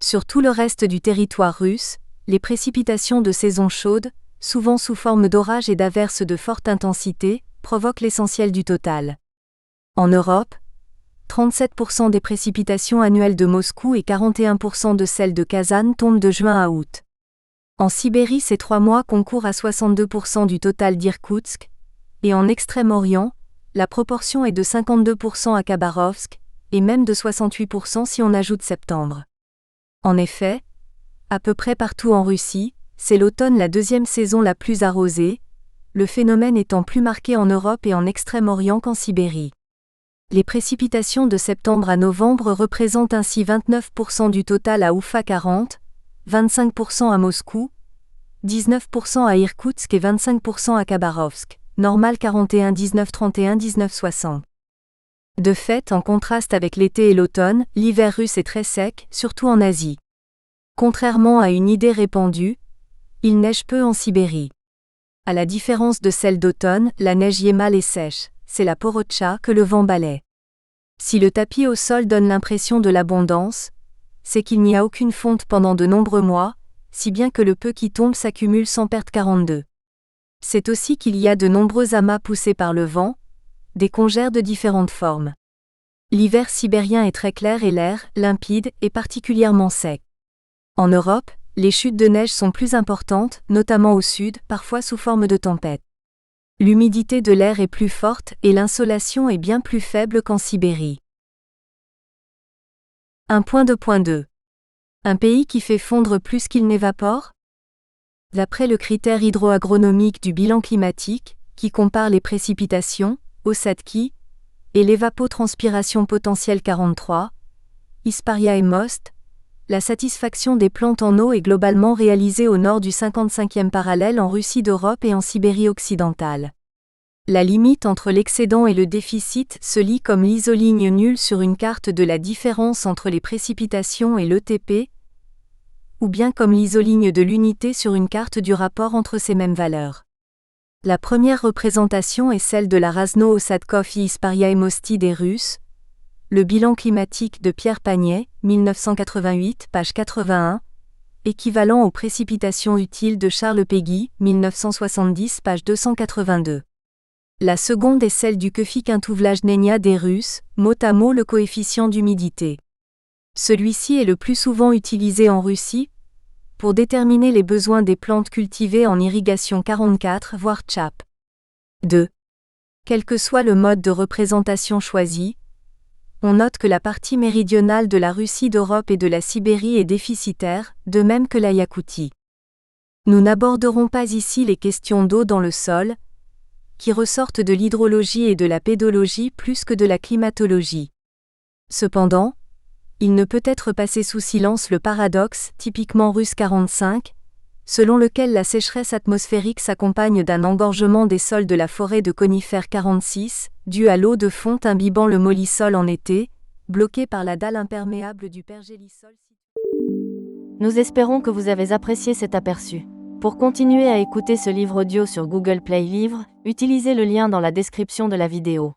Sur tout le reste du territoire russe, les précipitations de saison chaude, souvent sous forme d'orages et d'averses de forte intensité, provoquent l'essentiel du total. En Europe, 37% des précipitations annuelles de Moscou et 41% de celles de Kazan tombent de juin à août. En Sibérie, ces 3 mois concourent à 62% du total d'Irkoutsk, et en Extrême-Orient, la proportion est de 52% à Khabarovsk, et même de 68% si on ajoute septembre. En effet, à peu près partout en Russie, c'est l'automne la deuxième saison la plus arrosée, le phénomène étant plus marqué en Europe et en Extrême-Orient qu'en Sibérie. Les précipitations de septembre à novembre représentent ainsi 29% du total à Oufa 40, 25% à Moscou, 19% à Irkoutsk et 25% à Khabarovsk, normale 41 19 31 19 60. De fait, en contraste avec l'été et l'automne, l'hiver russe est très sec, surtout en Asie. Contrairement à une idée répandue, il neige peu en Sibérie. À la différence de celle d'automne, la neige y est mâle et sèche, c'est la porotcha que le vent balaie. Si le tapis au sol donne l'impression de l'abondance, c'est qu'il n'y a aucune fonte pendant de nombreux mois, si bien que le peu qui tombe s'accumule sans perte 42. C'est aussi qu'il y a de nombreux amas poussés par le vent, des congères de différentes formes. L'hiver sibérien est très clair et l'air, limpide, est particulièrement sec. En Europe, les chutes de neige sont plus importantes, notamment au sud, parfois sous forme de tempête. L'humidité de l'air est plus forte et l'insolation est bien plus faible qu'en Sibérie. 1.2.2. Un pays qui fait fondre plus qu'il n'évapore ? D'après le critère hydroagronomique du bilan climatique, qui compare les précipitations, Osadki, et l'évapotranspiration potentielle 43, Isparia et Most, la satisfaction des plantes en eau est globalement réalisée au nord du 55e parallèle en Russie d'Europe et en Sibérie occidentale. La limite entre l'excédent et le déficit se lit comme l'isoligne nulle sur une carte de la différence entre les précipitations et l'ETP, ou bien comme l'isoligne de l'unité sur une carte du rapport entre ces mêmes valeurs. La première représentation est celle de la Razno-Osadkov Isparia et Mosti des Russes, le bilan climatique de Pierre Pagnet, 1988, page 81, équivalent aux précipitations utiles de Charles Péguy, 1970, page 282. La seconde est celle du Köfi-Kintouvelage-Nenia des Russes, mot à mot le coefficient d'humidité. Celui-ci est le plus souvent utilisé en Russie, pour déterminer les besoins des plantes cultivées en irrigation 44 voire CHAP. 2. Quel que soit le mode de représentation choisi, on note que la partie méridionale de la Russie d'Europe et de la Sibérie est déficitaire, de même que la Yakoutie. Nous n'aborderons pas ici les questions d'eau dans le sol, qui ressortent de l'hydrologie et de la pédologie plus que de la climatologie. Cependant, il ne peut être passé sous silence le paradoxe, typiquement russe 45, selon lequel la sécheresse atmosphérique s'accompagne d'un engorgement des sols de la forêt de conifères 46, dû à l'eau de fonte imbibant le mollisol en été, bloqué par la dalle imperméable du pergélisol. Nous espérons que vous avez apprécié cet aperçu. Pour continuer à écouter ce livre audio sur Google Play Livres, utilisez le lien dans la description de la vidéo.